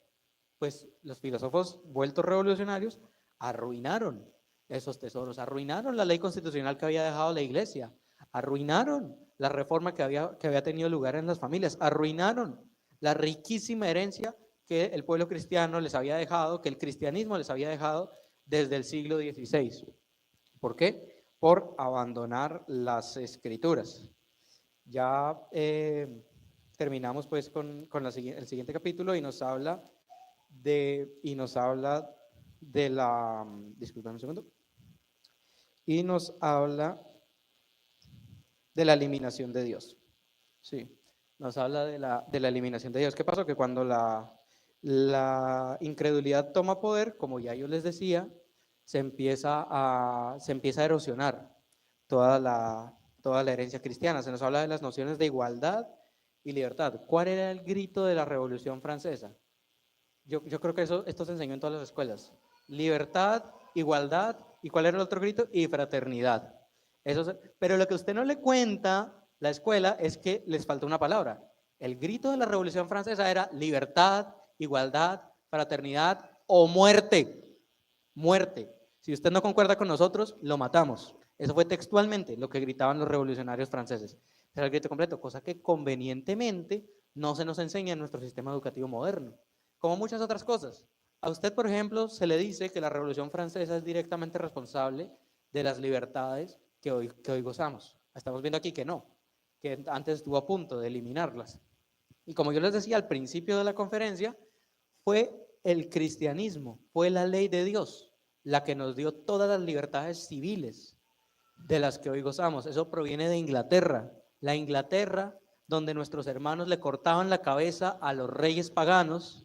Pues los filósofos vueltos revolucionarios arruinaron esos tesoros, arruinaron la ley constitucional que había dejado la iglesia, arruinaron la reforma que había tenido lugar en las familias, arruinaron la riquísima herencia que el pueblo cristiano les había dejado, que el cristianismo les había dejado desde el siglo XVI. ¿Por qué? Por abandonar las escrituras. Ya terminamos pues con el siguiente capítulo y nos habla de la, disculpen un segundo, y nos habla de la eliminación de Dios. Sí, nos habla de la eliminación de Dios. ¿Qué pasó? Que cuando la incredulidad toma poder, como ya yo les decía, se empieza a erosionar toda la herencia cristiana. Se nos habla de las nociones de igualdad y libertad. ¿Cuál era el grito de la Revolución Francesa? Yo creo que esto se enseñó en todas las escuelas. Libertad, igualdad, ¿y cuál era el otro grito? Y fraternidad. Pero lo que usted no le cuenta, la escuela, es que les falta una palabra. El grito de la Revolución Francesa era libertad, igualdad, fraternidad o muerte. Muerte. Si usted no concuerda con nosotros, lo matamos. Eso fue textualmente lo que gritaban los revolucionarios franceses. Era el grito completo, cosa que convenientemente no se nos enseña en nuestro sistema educativo moderno. Como muchas otras cosas. A usted, por ejemplo, se le dice que la Revolución Francesa es directamente responsable de las libertades que hoy gozamos. Estamos viendo aquí que no, que antes estuvo a punto de eliminarlas. Y como yo les decía al principio de la conferencia, fue el cristianismo, fue la ley de Dios la que nos dio todas las libertades civiles de las que hoy gozamos. Eso proviene de Inglaterra. La Inglaterra donde nuestros hermanos le cortaban la cabeza a los reyes paganos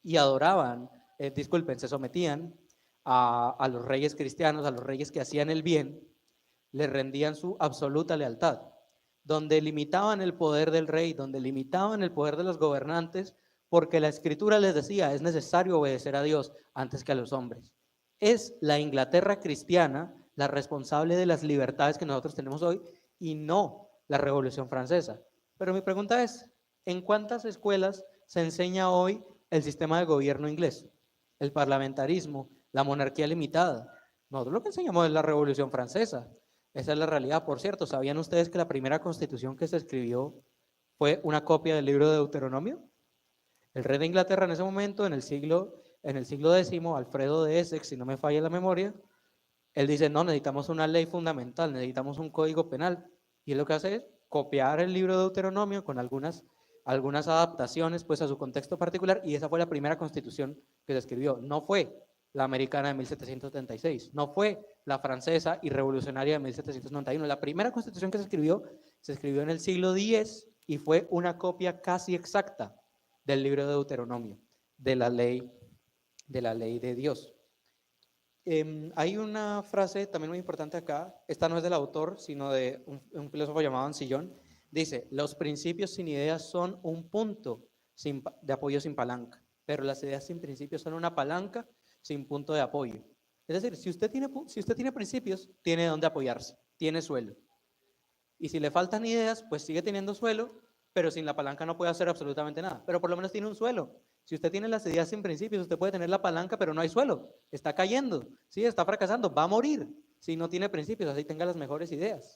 y adoraban, se sometían a los reyes cristianos, a los reyes que hacían el bien, le rendían su absoluta lealtad, donde limitaban el poder del rey, donde limitaban el poder de los gobernantes, porque la escritura les decía, es necesario obedecer a Dios antes que a los hombres. Es la Inglaterra cristiana la responsable de las libertades que nosotros tenemos hoy y no la Revolución Francesa. Pero mi pregunta es, ¿en cuántas escuelas se enseña hoy el sistema de gobierno inglés? El parlamentarismo, la monarquía limitada. Nosotros lo que enseñamos es la Revolución Francesa. Esa es la realidad. Por cierto, ¿sabían ustedes que la primera constitución que se escribió fue una copia del libro de Deuteronomio? El rey de Inglaterra en ese momento, en el siglo X, Alfredo de Essex, si no me falla la memoria, él dice, no, necesitamos una ley fundamental, necesitamos un código penal. Y él lo que hace es copiar el libro de Deuteronomio con algunas adaptaciones pues a su contexto particular, y esa fue la primera constitución que se escribió. No fue la americana de 1776, no fue la francesa y revolucionaria de 1791. La primera constitución que se escribió en el siglo X y fue una copia casi exacta del libro de Deuteronomio, de la ley de Dios. Hay una frase también muy importante acá, esta no es del autor, sino de un filósofo llamado Ancillón. Dice, los principios sin ideas son un punto de apoyo sin palanca, pero las ideas sin principios son una palanca sin punto de apoyo. Es decir, si usted tiene principios, tiene donde apoyarse, tiene suelo. Y si le faltan ideas, pues sigue teniendo suelo, pero sin la palanca no puede hacer absolutamente nada, pero por lo menos tiene un suelo. Si usted tiene las ideas sin principios, usted puede tener la palanca, pero no hay suelo, está cayendo, ¿sí? Está fracasando, va a morir si no tiene principios, así tenga las mejores ideas.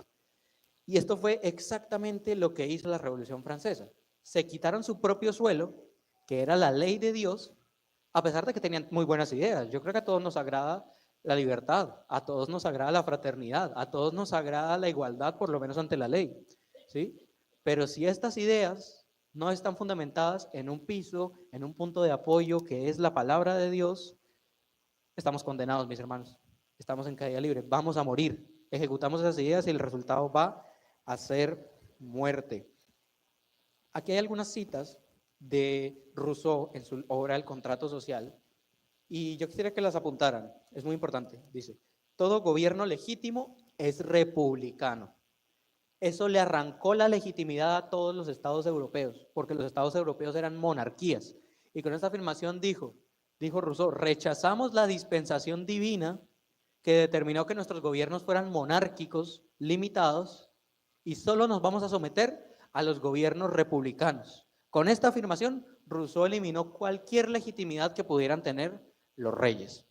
Y esto fue exactamente lo que hizo la Revolución Francesa. Se quitaron su propio suelo, que era la ley de Dios, a pesar de que tenían muy buenas ideas. Yo creo que a todos nos agrada la libertad, a todos nos agrada la fraternidad, a todos nos agrada la igualdad, por lo menos ante la ley, ¿sí? Pero si estas ideas no están fundamentadas en un piso, en un punto de apoyo que es la palabra de Dios, estamos condenados, mis hermanos. Estamos en caída libre, vamos a morir. Ejecutamos esas ideas y el resultado va a ser muerte. Aquí hay algunas citas de Rousseau en su obra El contrato social y yo quisiera que las apuntaran, es muy importante. Dice, todo gobierno legítimo es republicano. Eso le arrancó la legitimidad a todos los estados europeos, porque los estados europeos eran monarquías. Y con esta afirmación dijo Rousseau, rechazamos la dispensación divina que determinó que nuestros gobiernos fueran monárquicos, limitados, y solo nos vamos a someter a los gobiernos republicanos. Con esta afirmación, Rousseau eliminó cualquier legitimidad que pudieran tener los reyes.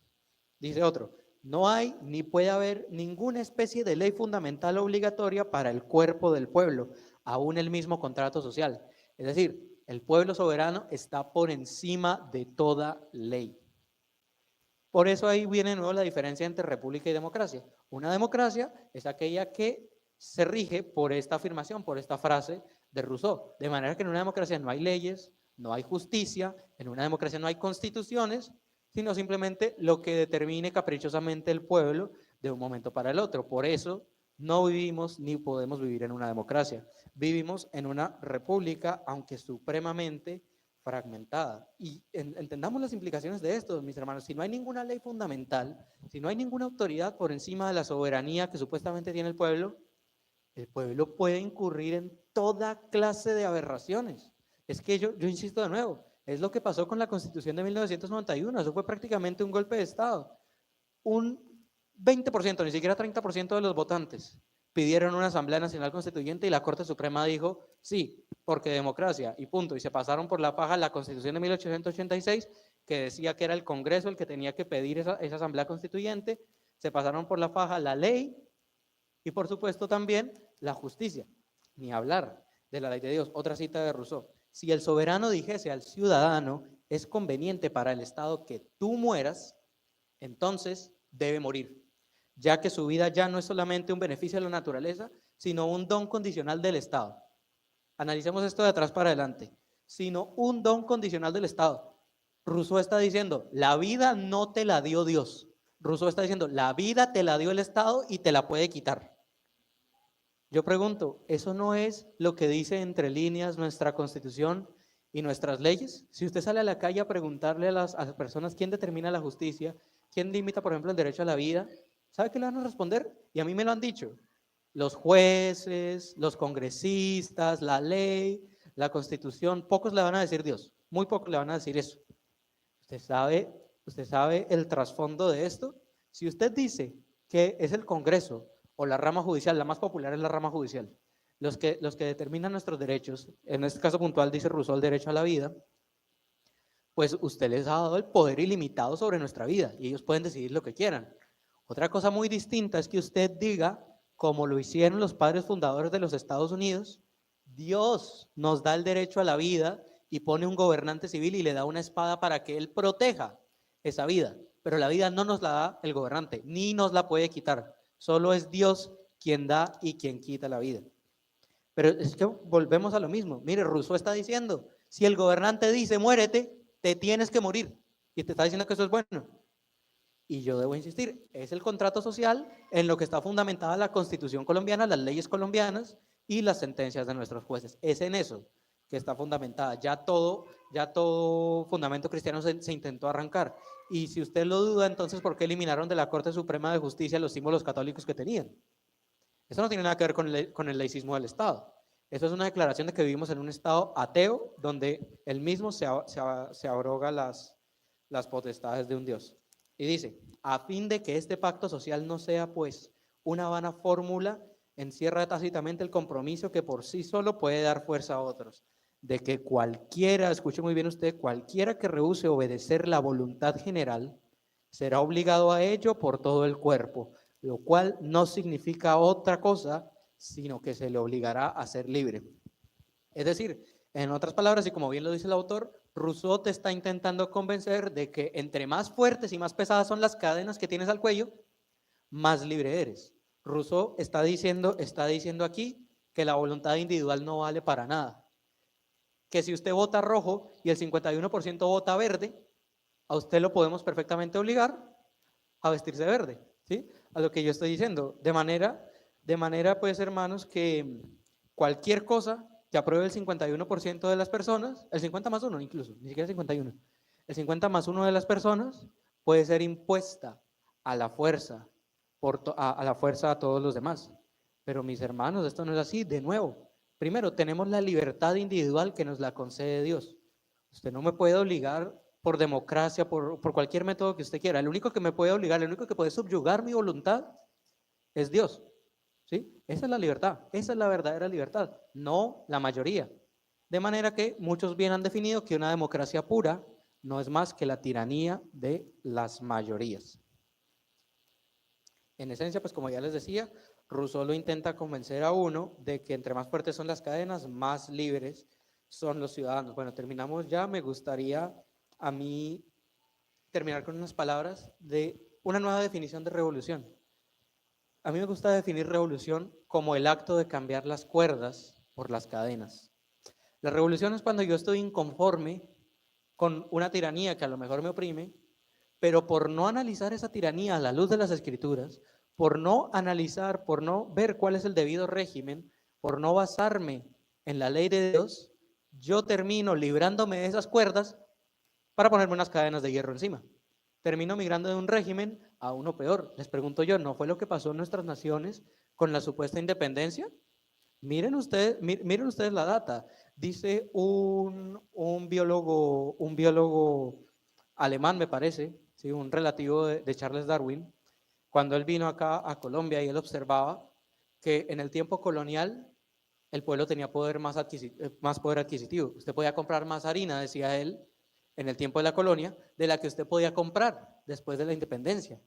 Dice otro, no hay ni puede haber ninguna especie de ley fundamental obligatoria para el cuerpo del pueblo, aún el mismo contrato social. Es decir, el pueblo soberano está por encima de toda ley. Por eso ahí viene de nuevo la diferencia entre república y democracia. Una democracia es aquella que se rige por esta afirmación, por esta frase de Rousseau. De manera que en una democracia no hay leyes, no hay justicia, en una democracia no hay constituciones, sino simplemente lo que determine caprichosamente el pueblo de un momento para el otro. Por eso no vivimos ni podemos vivir en una democracia. Vivimos en una república, aunque supremamente fragmentada. Y entendamos las implicaciones de esto, mis hermanos. Si no hay ninguna ley fundamental, si no hay ninguna autoridad por encima de la soberanía que supuestamente tiene el pueblo puede incurrir en toda clase de aberraciones. Es que yo insisto de nuevo, es lo que pasó con la Constitución de 1991, eso fue prácticamente un golpe de Estado. Un 20%, ni siquiera 30% de los votantes pidieron una Asamblea Nacional Constituyente y la Corte Suprema dijo, sí, porque democracia, y punto. Y se pasaron por la paja la Constitución de 1886, que decía que era el Congreso el que tenía que pedir esa Asamblea Constituyente, se pasaron por la paja la ley y por supuesto también la justicia. Ni hablar de la ley de Dios. Otra cita de Rousseau. Si el soberano dijese al ciudadano, es conveniente para el Estado que tú mueras, entonces debe morir, ya que su vida ya no es solamente un beneficio de la naturaleza, sino un don condicional del Estado. Analicemos esto de atrás para adelante. Sino un don condicional del Estado. Rousseau está diciendo, la vida no te la dio Dios. Rousseau está diciendo, la vida te la dio el Estado y te la puede quitar. Yo pregunto, ¿eso no es lo que dice entre líneas nuestra Constitución y nuestras leyes? Si usted sale a la calle a preguntarle a las personas quién determina la justicia, quién limita, por ejemplo, el derecho a la vida, ¿sabe qué le van a responder? Y a mí me lo han dicho. Los jueces, los congresistas, la ley, la Constitución, pocos le van a decir Dios, muy pocos le van a decir eso. ¿Usted sabe el trasfondo de esto? Si usted dice que es el Congreso o la rama judicial, la más popular es la rama judicial, los que determinan nuestros derechos, en este caso puntual dice Rousseau el derecho a la vida, pues usted les ha dado el poder ilimitado sobre nuestra vida y ellos pueden decidir lo que quieran. Otra cosa muy distinta es que usted diga, como lo hicieron los padres fundadores de los Estados Unidos, Dios nos da el derecho a la vida y pone un gobernante civil y le da una espada para que él proteja esa vida, pero la vida no nos la da el gobernante, ni nos la puede quitar. Solo es Dios quien da y quien quita la vida. Pero es que volvemos a lo mismo. Mire, Rousseau está diciendo, si el gobernante dice muérete, te tienes que morir. Y te está diciendo que eso es bueno. Y yo debo insistir, es el contrato social en lo que está fundamentada la Constitución colombiana, las leyes colombianas y las sentencias de nuestros jueces. Es en eso que está fundamentada. Ya todo fundamento cristiano se intentó arrancar. Y si usted lo duda, entonces, ¿por qué eliminaron de la Corte Suprema de Justicia los símbolos católicos que tenían? Eso no tiene nada que ver con el laicismo del Estado. Eso es una declaración de que vivimos en un Estado ateo donde él mismo se abroga las potestades de un Dios. Y dice, a fin de que este pacto social no sea, pues, una vana fórmula, encierra tácitamente el compromiso que por sí solo puede dar fuerza a otros, de que cualquiera, escuche muy bien usted, cualquiera que rehúse obedecer la voluntad general, será obligado a ello por todo el cuerpo, lo cual no significa otra cosa, sino que se le obligará a ser libre. Es decir, en otras palabras, y como bien lo dice el autor, Rousseau te está intentando convencer de que entre más fuertes y más pesadas son las cadenas que tienes al cuello, más libre eres. Rousseau está diciendo aquí que la voluntad individual no vale para nada. Que si usted vota rojo y el 51% vota verde, a usted lo podemos perfectamente obligar a vestirse verde, ¿sí? A lo que yo estoy diciendo, de manera pues, hermanos, que cualquier cosa que apruebe el 51% de las personas, el 50 más 1 incluso, ni siquiera el 51, el 50 más 1 de las personas puede ser impuesta a la fuerza, a la fuerza a todos los demás. Pero mis hermanos, esto no es así. De nuevo, primero, tenemos la libertad individual que nos la concede Dios. Usted no me puede obligar por democracia, por cualquier método que usted quiera. El único que me puede obligar, el único que puede subyugar mi voluntad es Dios. ¿Sí? Esa es la libertad, esa es la verdadera libertad, no la mayoría. De manera que muchos bien han definido que una democracia pura no es más que la tiranía de las mayorías. En esencia, pues como ya les decía, Rousseau lo intenta convencer a uno de que entre más fuertes son las cadenas, más libres son los ciudadanos. Bueno, terminamos ya. Me gustaría a mí terminar con unas palabras de una nueva definición de revolución. A mí me gusta definir revolución como el acto de cambiar las cuerdas por las cadenas. La revolución es cuando yo estoy inconforme con una tiranía que a lo mejor me oprime, pero por no analizar esa tiranía a la luz de las escrituras, por no analizar, por no ver cuál es el debido régimen, por no basarme en la ley de Dios, yo termino librándome de esas cuerdas para ponerme unas cadenas de hierro encima. Termino migrando de un régimen a uno peor. Les pregunto yo, ¿no fue lo que pasó en nuestras naciones con la supuesta independencia? Miren ustedes la data. Dice un biólogo alemán, me parece, ¿sí? Un relativo de Charles Darwin, cuando él vino acá a Colombia y él observaba que en el tiempo colonial el pueblo tenía más poder adquisitivo. Usted podía comprar más harina, decía él, en el tiempo de la colonia, de la que usted podía comprar después de la independencia.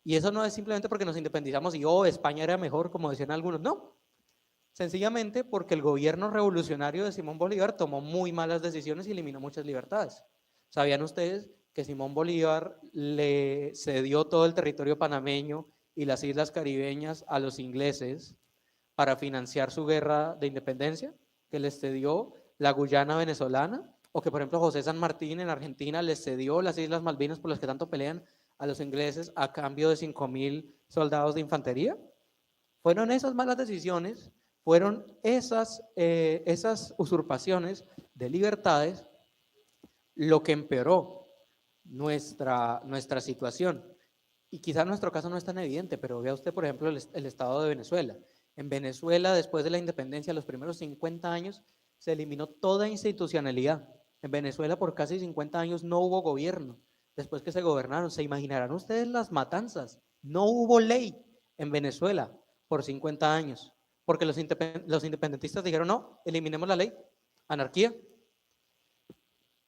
Y eso no es simplemente porque nos independizamos y España era mejor, como decían algunos, no. Sencillamente porque el gobierno revolucionario de Simón Bolívar tomó muy malas decisiones y eliminó muchas libertades. ¿Sabían ustedes que Simón Bolívar le cedió todo el territorio panameño y las islas caribeñas a los ingleses para financiar su guerra de independencia? Que les cedió la Guyana venezolana, o que por ejemplo José San Martín en Argentina les cedió las Islas Malvinas por las que tanto pelean a los ingleses a cambio de 5.000 soldados de infantería. Fueron esas malas decisiones, fueron esas usurpaciones de libertades lo que empeoró nuestra situación. Y quizá nuestro caso no es tan evidente, pero vea usted, por ejemplo, el estado de Venezuela. En Venezuela, después de la independencia, los primeros 50 años, se eliminó toda institucionalidad. En Venezuela, por casi 50 años, no hubo gobierno. Después que se gobernaron, ¿se imaginarán ustedes las matanzas? No hubo ley en Venezuela por 50 años, porque los independentistas dijeron, no, eliminemos la ley, anarquía.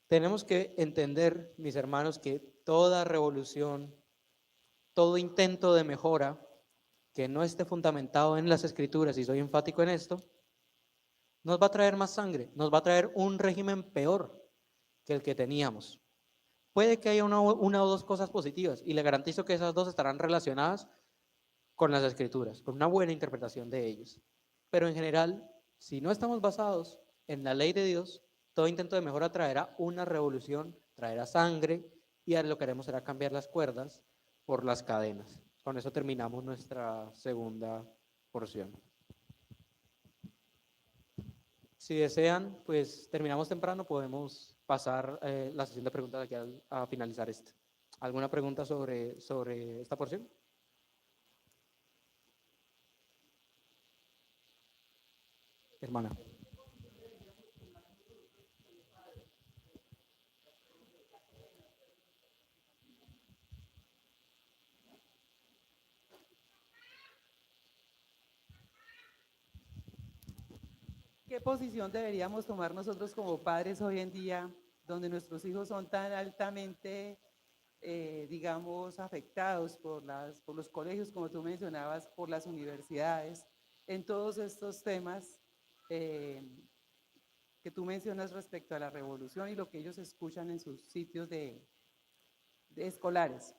Tenemos que entender, mis hermanos, que toda revolución, todo intento de mejora que no esté fundamentado en las escrituras, y soy enfático en esto, nos va a traer más sangre, nos va a traer un régimen peor que el que teníamos. Puede que haya una o dos cosas positivas, y le garantizo que esas dos estarán relacionadas con las escrituras, con una buena interpretación de ellas. Pero en general, si no estamos basados en la ley de Dios, todo intento de mejora traerá una revolución, traerá sangre, y lo que haremos será cambiar las cuerdas por las cadenas. Con eso terminamos nuestra segunda porción. Si desean, pues terminamos temprano, podemos pasar la sesión de preguntas aquí a finalizar esto. ¿Alguna pregunta sobre esta porción? Hermana. ¿Qué posición deberíamos tomar nosotros como padres hoy en día, donde nuestros hijos son tan altamente, digamos, afectados por los colegios, como tú mencionabas, por las universidades, en todos estos temas que tú mencionas respecto a la revolución y lo que ellos escuchan en sus sitios de escolares?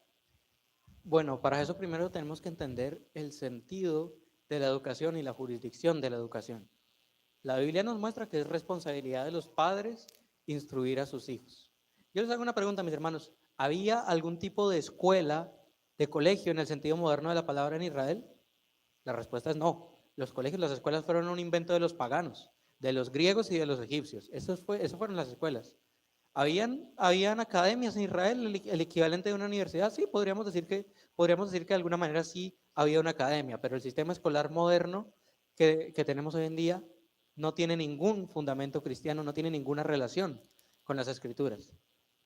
Bueno, para eso primero tenemos que entender el sentido de la educación y la jurisdicción de la educación. La Biblia nos muestra que es responsabilidad de los padres instruir a sus hijos. Yo les hago una pregunta, mis hermanos. ¿Había algún tipo de escuela, de colegio en el sentido moderno de la palabra en Israel? La respuesta es no. Los colegios, las escuelas fueron un invento de los paganos, de los griegos y de los egipcios. Eso fueron las escuelas. ¿Habían academias en Israel, el equivalente de una universidad? Sí, podríamos decir que de alguna manera sí había una academia, pero el sistema escolar moderno que tenemos hoy en día no tiene ningún fundamento cristiano, no tiene ninguna relación con las escrituras.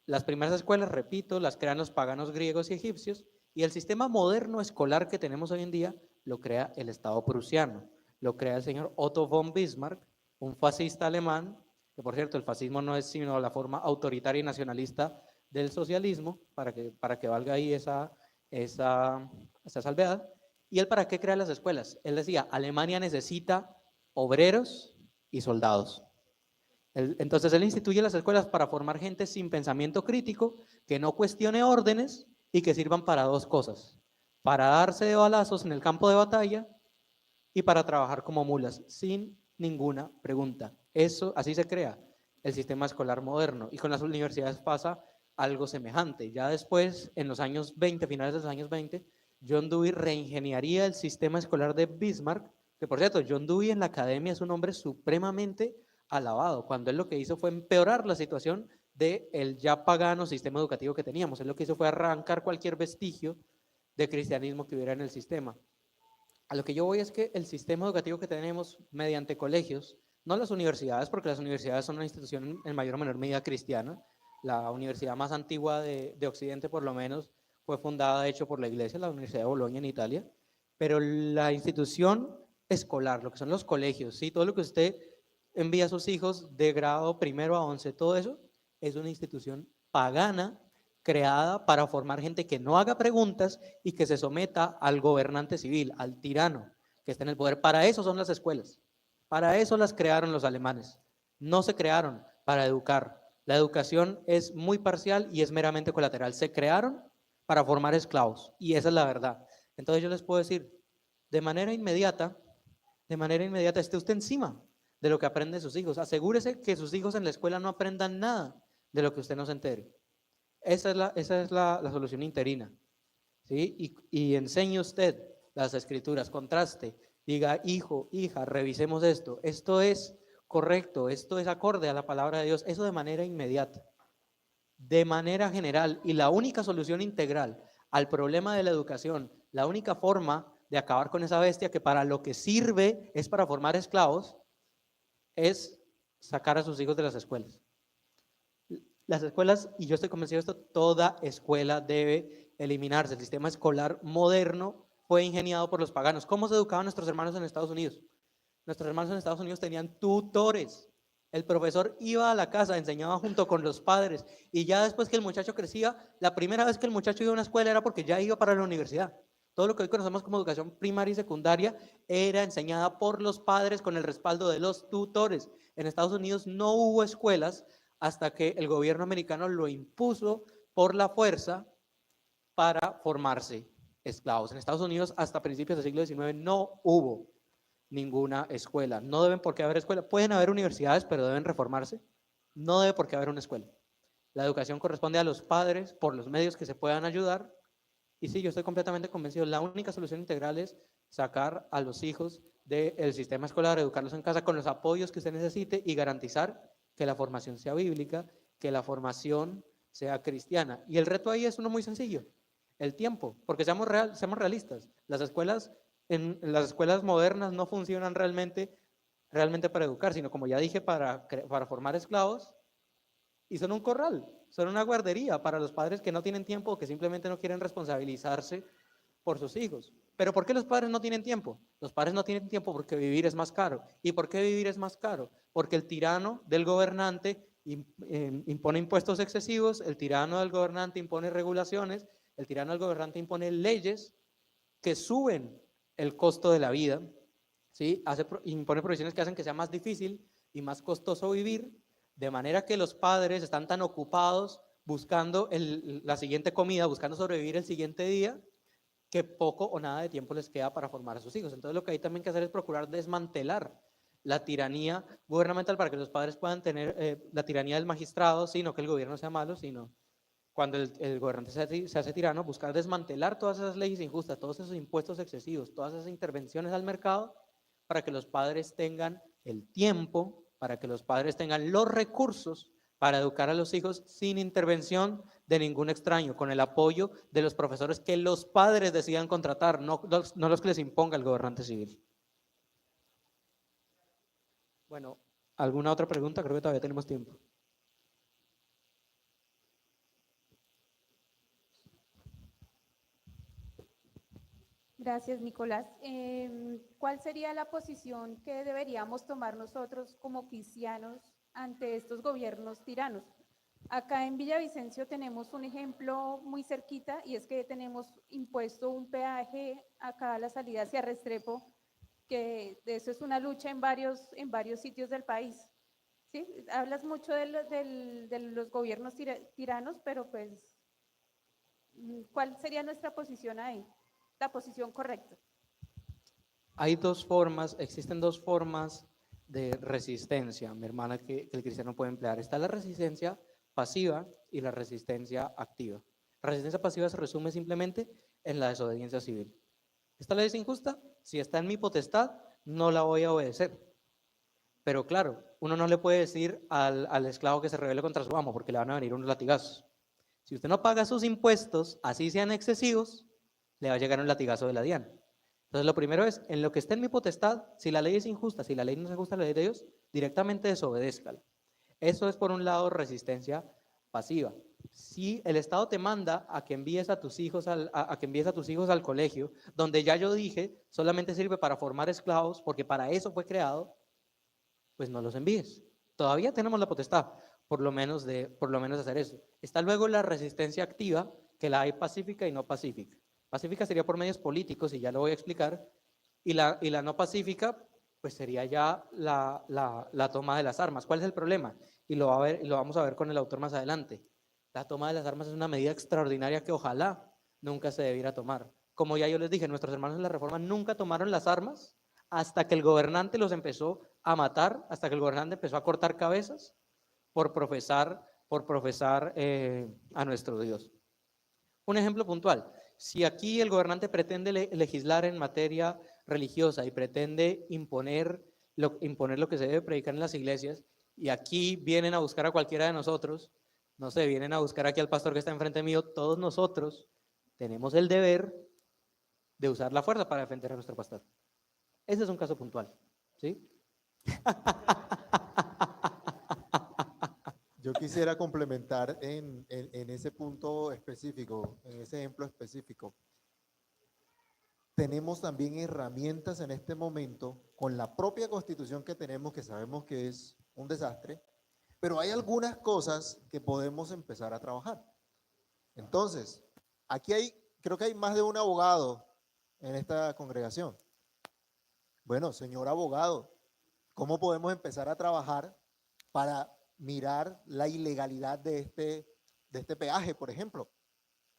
Las primeras escuelas, repito, las crean los paganos griegos y egipcios, y el sistema moderno escolar que tenemos hoy en día lo crea el Estado prusiano, lo crea el señor Otto von Bismarck, un fascista alemán, que por cierto el fascismo no es sino la forma autoritaria y nacionalista del socialismo, para que valga ahí esa salvedad. ¿Y él para qué crea las escuelas? Él decía, Alemania necesita obreros y soldados. Entonces él instituye las escuelas para formar gente sin pensamiento crítico, que no cuestione órdenes y que sirvan para dos cosas: para darse de balazos en el campo de batalla y para trabajar como mulas, sin ninguna pregunta. Eso, así se crea el sistema escolar moderno, y con las universidades pasa algo semejante. Ya después, en los años 20, finales de los años 20, John Dewey reingeniaría el sistema escolar de Bismarck, que por cierto, John Dewey en la academia es un hombre supremamente alabado, cuando él lo que hizo fue empeorar la situación del ya pagano sistema educativo que teníamos. Él lo que hizo fue arrancar cualquier vestigio de cristianismo que hubiera en el sistema. A lo que yo voy es que el sistema educativo que tenemos mediante colegios, no las universidades, porque las universidades son una institución en mayor o menor medida cristiana. La universidad más antigua de Occidente, por lo menos, fue fundada, de hecho, por la Iglesia, la Universidad de Bolonia en Italia. Pero la institución escolar, lo que son los colegios, ¿sí? Todo lo que usted envía a sus hijos de grado primero a 11, todo eso es una institución pagana creada para formar gente que no haga preguntas y que se someta al gobernante civil, al tirano que está en el poder. Para eso son las escuelas, para eso las crearon los alemanes, no se crearon para educar. La educación es muy parcial y es meramente colateral. Se crearon para formar esclavos, y esa es la verdad. Entonces yo les puedo decir, de manera inmediata, esté usted encima de lo que aprenden sus hijos. Asegúrese que sus hijos en la escuela no aprendan nada de lo que usted no se entere. Esa es la solución interina, ¿sí? Y enseñe usted las escrituras, contraste, diga, hijo, hija, revisemos esto es correcto, esto es acorde a la palabra de Dios, eso de manera inmediata, de manera general. Y la única solución integral al problema de la educación, la única forma de acabar con esa bestia que para lo que sirve es para formar esclavos, es sacar a sus hijos de las escuelas. Las escuelas, y yo estoy convencido de esto, toda escuela debe eliminarse. El sistema escolar moderno fue ingeniado por los paganos. ¿Cómo se educaban nuestros hermanos en Estados Unidos? Nuestros hermanos en Estados Unidos tenían tutores. El profesor iba a la casa, enseñaba junto con los padres, y ya después que el muchacho crecía, la primera vez que el muchacho iba a una escuela era porque ya iba para la universidad. Todo lo que hoy conocemos como educación primaria y secundaria era enseñada por los padres con el respaldo de los tutores. En Estados Unidos no hubo escuelas hasta que el gobierno americano lo impuso por la fuerza para formarse esclavos. En Estados Unidos hasta principios del siglo XIX no hubo ninguna escuela. No deben por qué haber escuela. Pueden haber universidades, pero deben reformarse. No debe por qué haber una escuela. La educación corresponde a los padres por los medios que se puedan ayudar. Y sí, yo estoy completamente convencido. La única solución integral es sacar a los hijos del sistema escolar, educarlos en casa con los apoyos que usted necesite y garantizar que la formación sea bíblica, que la formación sea cristiana. Y el reto ahí es uno muy sencillo: el tiempo, porque seamos realistas. Las escuelas modernas no funcionan realmente para educar, sino, como ya dije, para formar esclavos, y son un corral, son una guardería para los padres que no tienen tiempo o que simplemente no quieren responsabilizarse por sus hijos. ¿Pero por qué los padres no tienen tiempo? Los padres no tienen tiempo porque vivir es más caro. ¿Y por qué vivir es más caro? Porque el tirano del gobernante impone impuestos excesivos, el tirano del gobernante impone regulaciones, el tirano del gobernante impone leyes que suben el costo de la vida, ¿sí? Impone provisiones que hacen que sea más difícil y más costoso vivir, de manera que los padres están tan ocupados buscando la siguiente comida, buscando sobrevivir el siguiente día, que poco o nada de tiempo les queda para formar a sus hijos. Entonces lo que hay también que hacer es procurar desmantelar la tiranía gubernamental para que los padres puedan tener la tiranía del magistrado, sino que el gobierno sea malo, sino cuando el gobernante se hace tirano, buscar desmantelar todas esas leyes injustas, todos esos impuestos excesivos, todas esas intervenciones al mercado, para que los padres tengan el tiempo, para que los padres tengan los recursos para educar a los hijos sin intervención de ningún extraño, con el apoyo de los profesores que los padres decidan contratar, no los que les imponga el gobernante civil. Bueno, ¿alguna otra pregunta? Creo que todavía tenemos tiempo. Gracias, Nicolás. ¿Cuál sería la posición que deberíamos tomar nosotros como cristianos ante estos gobiernos tiranos? Acá en Villavicencio tenemos un ejemplo muy cerquita y es que tenemos impuesto un peaje acá a la salida hacia Restrepo, que de eso es una lucha en varios sitios del país. ¿Sí? Hablas mucho de los gobiernos tiranos, pero pues, ¿cuál sería nuestra posición ahí? La posición correcta. Hay existen dos formas de resistencia, mi hermana, que el cristiano puede emplear. Está la resistencia pasiva y la resistencia activa. La resistencia pasiva se resume simplemente en la desobediencia civil. ¿Esta ley es injusta? Si está en mi potestad, no la voy a obedecer. Pero claro, uno no le puede decir al esclavo que se rebele contra su amo porque le van a venir unos latigazos. Si usted no paga sus impuestos, así sean excesivos, le va a llegar un latigazo de la DIAN. Entonces, lo primero es, en lo que esté en mi potestad, si la ley es injusta, si la ley no se ajusta a la ley de Dios, directamente desobedézcala. Eso es, por un lado, resistencia pasiva. Si el Estado te manda a que envíes a tus hijos al colegio, donde ya yo dije, solamente sirve para formar esclavos, porque para eso fue creado, pues no los envíes. Todavía tenemos la potestad, por lo menos de hacer eso. Está luego la resistencia activa, que la hay pacífica y no pacífica. Pacífica sería por medios políticos, y ya lo voy a explicar, y la no pacífica, pues sería ya la toma de las armas. ¿Cuál es el problema? Y lo vamos a ver con el autor más adelante. La toma de las armas es una medida extraordinaria que ojalá nunca se debiera tomar. Como ya yo les dije, nuestros hermanos en la Reforma nunca tomaron las armas hasta que el gobernante los empezó a matar, hasta que el gobernante empezó a cortar cabezas por profesar a nuestro Dios. Un ejemplo puntual: si aquí el gobernante pretende legislar en materia religiosa y pretende imponer lo que se debe predicar en las iglesias, y aquí vienen a buscar a cualquiera de nosotros, no sé, vienen a buscar aquí al pastor que está enfrente mío, todos nosotros tenemos el deber de usar la fuerza para defender a nuestro pastor. Ese es un caso puntual, ¿sí? Yo quisiera complementar en ese punto específico, en ese ejemplo específico. Tenemos también herramientas en este momento con la propia constitución que tenemos, que sabemos que es un desastre, pero hay algunas cosas que podemos empezar a trabajar. Entonces, creo que hay más de un abogado en esta congregación. Bueno, señor abogado, ¿cómo podemos empezar a trabajar para mirar la ilegalidad de este peaje, por ejemplo?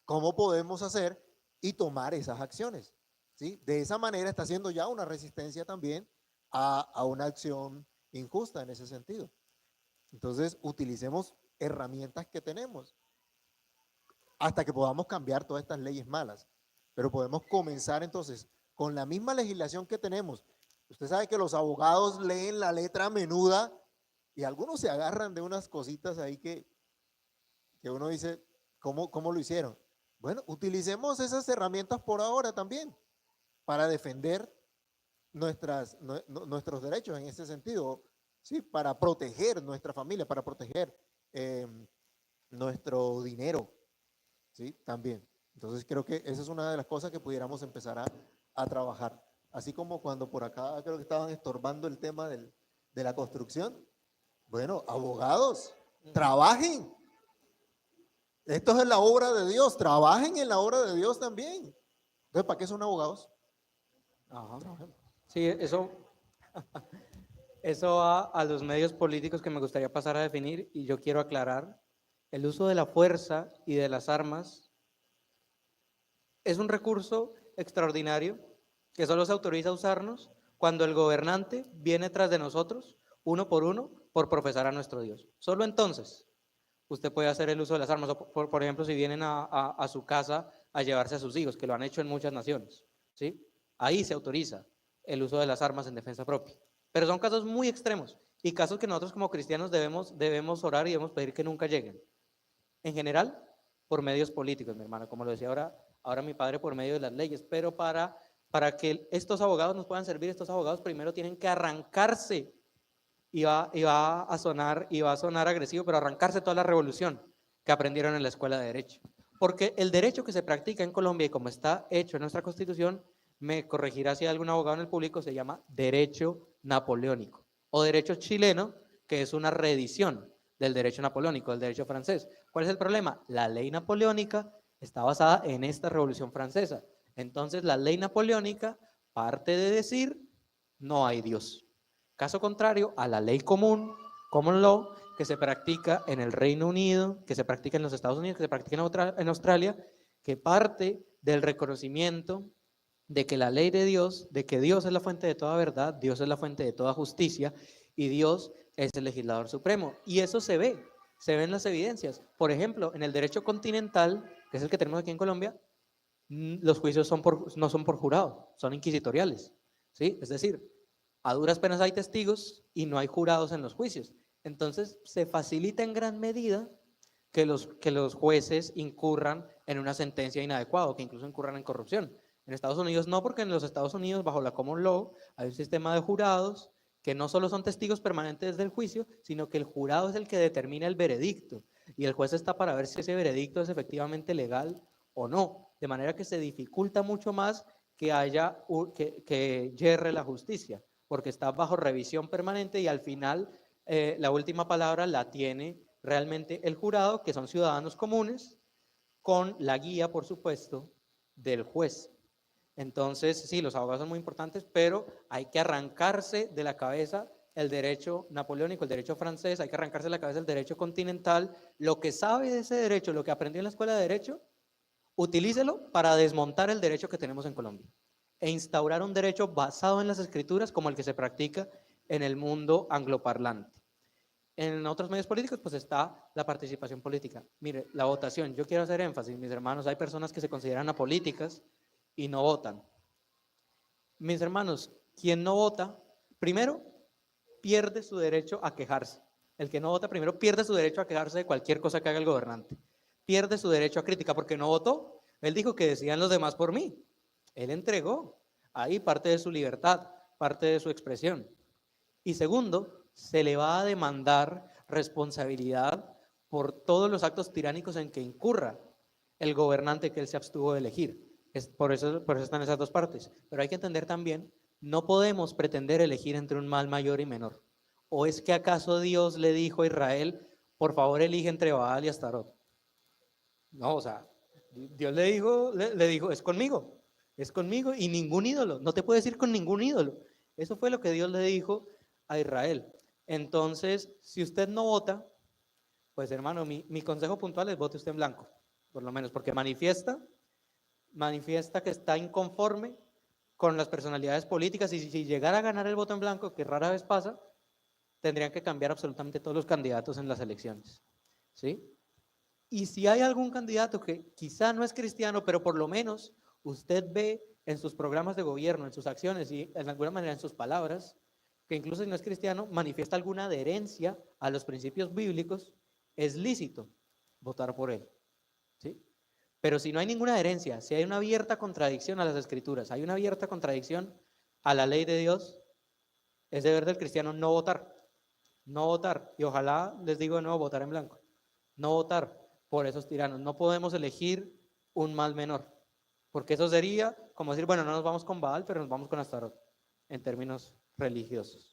¿Cómo podemos hacer y tomar esas acciones? ¿Sí? De esa manera está haciendo ya una resistencia también a una acción injusta en ese sentido. Entonces, utilicemos herramientas que tenemos hasta que podamos cambiar todas estas leyes malas. Pero podemos comenzar entonces con la misma legislación que tenemos. Usted sabe que los abogados leen la letra menuda y algunos se agarran de unas cositas ahí que uno dice, ¿cómo lo hicieron? Bueno, utilicemos esas herramientas por ahora también para defender nuestros derechos en ese sentido, ¿sí? Para proteger nuestra familia, para proteger nuestro dinero, ¿sí? También. Entonces creo que esa es una de las cosas que pudiéramos empezar a trabajar. Así como cuando por acá creo que estaban estorbando el tema de la construcción. Bueno, abogados, trabajen. Esto es la obra de Dios, trabajen en la obra de Dios también. Entonces, ¿para qué son abogados? Ajá. Sí, eso va a los medios políticos que me gustaría pasar a definir, y yo quiero aclarar: el uso de la fuerza y de las armas es un recurso extraordinario que solo se autoriza a usarnos cuando el gobernante viene tras de nosotros, uno, por profesar a nuestro Dios. Solo entonces usted puede hacer el uso de las armas. O por ejemplo, si vienen a su casa a llevarse a sus hijos, que lo han hecho en muchas naciones, ¿sí? Ahí se autoriza el uso de las armas en defensa propia. Pero son casos muy extremos y casos que nosotros como cristianos debemos orar y debemos pedir que nunca lleguen. En general, por medios políticos, mi hermano, como lo decía ahora mi padre, por medio de las leyes. Pero para que estos abogados nos puedan servir, estos abogados primero tienen que arrancarse y va a sonar agresivo, pero arrancarse toda la revolución que aprendieron en la escuela de Derecho. Porque el derecho que se practica en Colombia y como está hecho en nuestra Constitución, me corregirá si hay algún abogado en el público, se llama derecho napoleónico o derecho chileno, que es una reedición del derecho napoleónico, del derecho francés. ¿Cuál es el problema? La ley napoleónica está basada en esta Revolución Francesa. Entonces, la ley napoleónica parte de decir no hay Dios. Caso contrario a la ley común, common law, que se practica en el Reino Unido, que se practica en los Estados Unidos, que se practica en Australia, que parte del reconocimiento de que la ley de Dios, de que Dios es la fuente de toda verdad, Dios es la fuente de toda justicia y Dios es el legislador supremo. Y eso se ve en las evidencias. Por ejemplo, en el derecho continental, que es el que tenemos aquí en Colombia, los juicios no son por jurado, son inquisitoriales, ¿sí? Es decir, a duras penas hay testigos y no hay jurados en los juicios. Entonces, se facilita en gran medida que los jueces incurran en una sentencia inadecuada o que incluso incurran en corrupción. En Estados Unidos no, porque en los Estados Unidos, bajo la common law, hay un sistema de jurados que no solo son testigos permanentes del juicio, sino que el jurado es el que determina el veredicto y el juez está para ver si ese veredicto es efectivamente legal o no, de manera que se dificulta mucho más que haya que yerre la justicia, porque está bajo revisión permanente y al final la última palabra la tiene realmente el jurado, que son ciudadanos comunes, con la guía, por supuesto, del juez. Entonces, sí, los abogados son muy importantes, pero hay que arrancarse de la cabeza el derecho napoleónico, el derecho francés, hay que arrancarse de la cabeza el derecho continental. Lo que sabe de ese derecho, lo que aprendió en la escuela de derecho, utilícelo para desmontar el derecho que tenemos en Colombia e instaurar un derecho basado en las escrituras como el que se practica en el mundo angloparlante. En otros medios políticos pues está la participación política. Mire, la votación, yo quiero hacer énfasis, mis hermanos, hay personas que se consideran apolíticas y no votan. Mis hermanos, quien no vota, primero pierde su derecho a quejarse. El que no vota primero pierde su derecho a quejarse de cualquier cosa que haga el gobernante. Pierde su derecho a crítica porque no votó. Él dijo que decían los demás por mí. Él entregó ahí parte de su libertad, parte de su expresión. Y segundo, se le va a demandar responsabilidad por todos los actos tiránicos en que incurra el gobernante que él se abstuvo de elegir. Por eso están esas dos partes. Pero hay que entender también, no podemos pretender elegir entre un mal mayor y menor. ¿O es que acaso Dios le dijo a Israel, por favor elige entre Baal y Astarot? No, o sea, Dios le dijo, es conmigo y ningún ídolo, no te puedes ir con ningún ídolo. Eso fue lo que Dios le dijo a Israel. Entonces, si usted no vota, pues hermano, mi consejo puntual es vote usted en blanco, por lo menos, porque manifiesta que está inconforme con las personalidades políticas y si llegara a ganar el voto en blanco, que rara vez pasa, tendrían que cambiar absolutamente todos los candidatos en las elecciones, ¿sí? Y si hay algún candidato que quizá no es cristiano, pero por lo menos usted ve en sus programas de gobierno, en sus acciones y en alguna manera en sus palabras, que incluso si no es cristiano, manifiesta alguna adherencia a los principios bíblicos, es lícito votar por él, ¿sí? Pero si no hay ninguna adherencia, si hay una abierta contradicción a las escrituras, hay una abierta contradicción a la ley de Dios, es deber del cristiano no votar. No votar. Y ojalá, les digo de nuevo, votar en blanco. No votar por esos tiranos. No podemos elegir un mal menor. Porque eso sería como decir, bueno, no nos vamos con Baal, pero nos vamos con Astarot, en términos religiosos.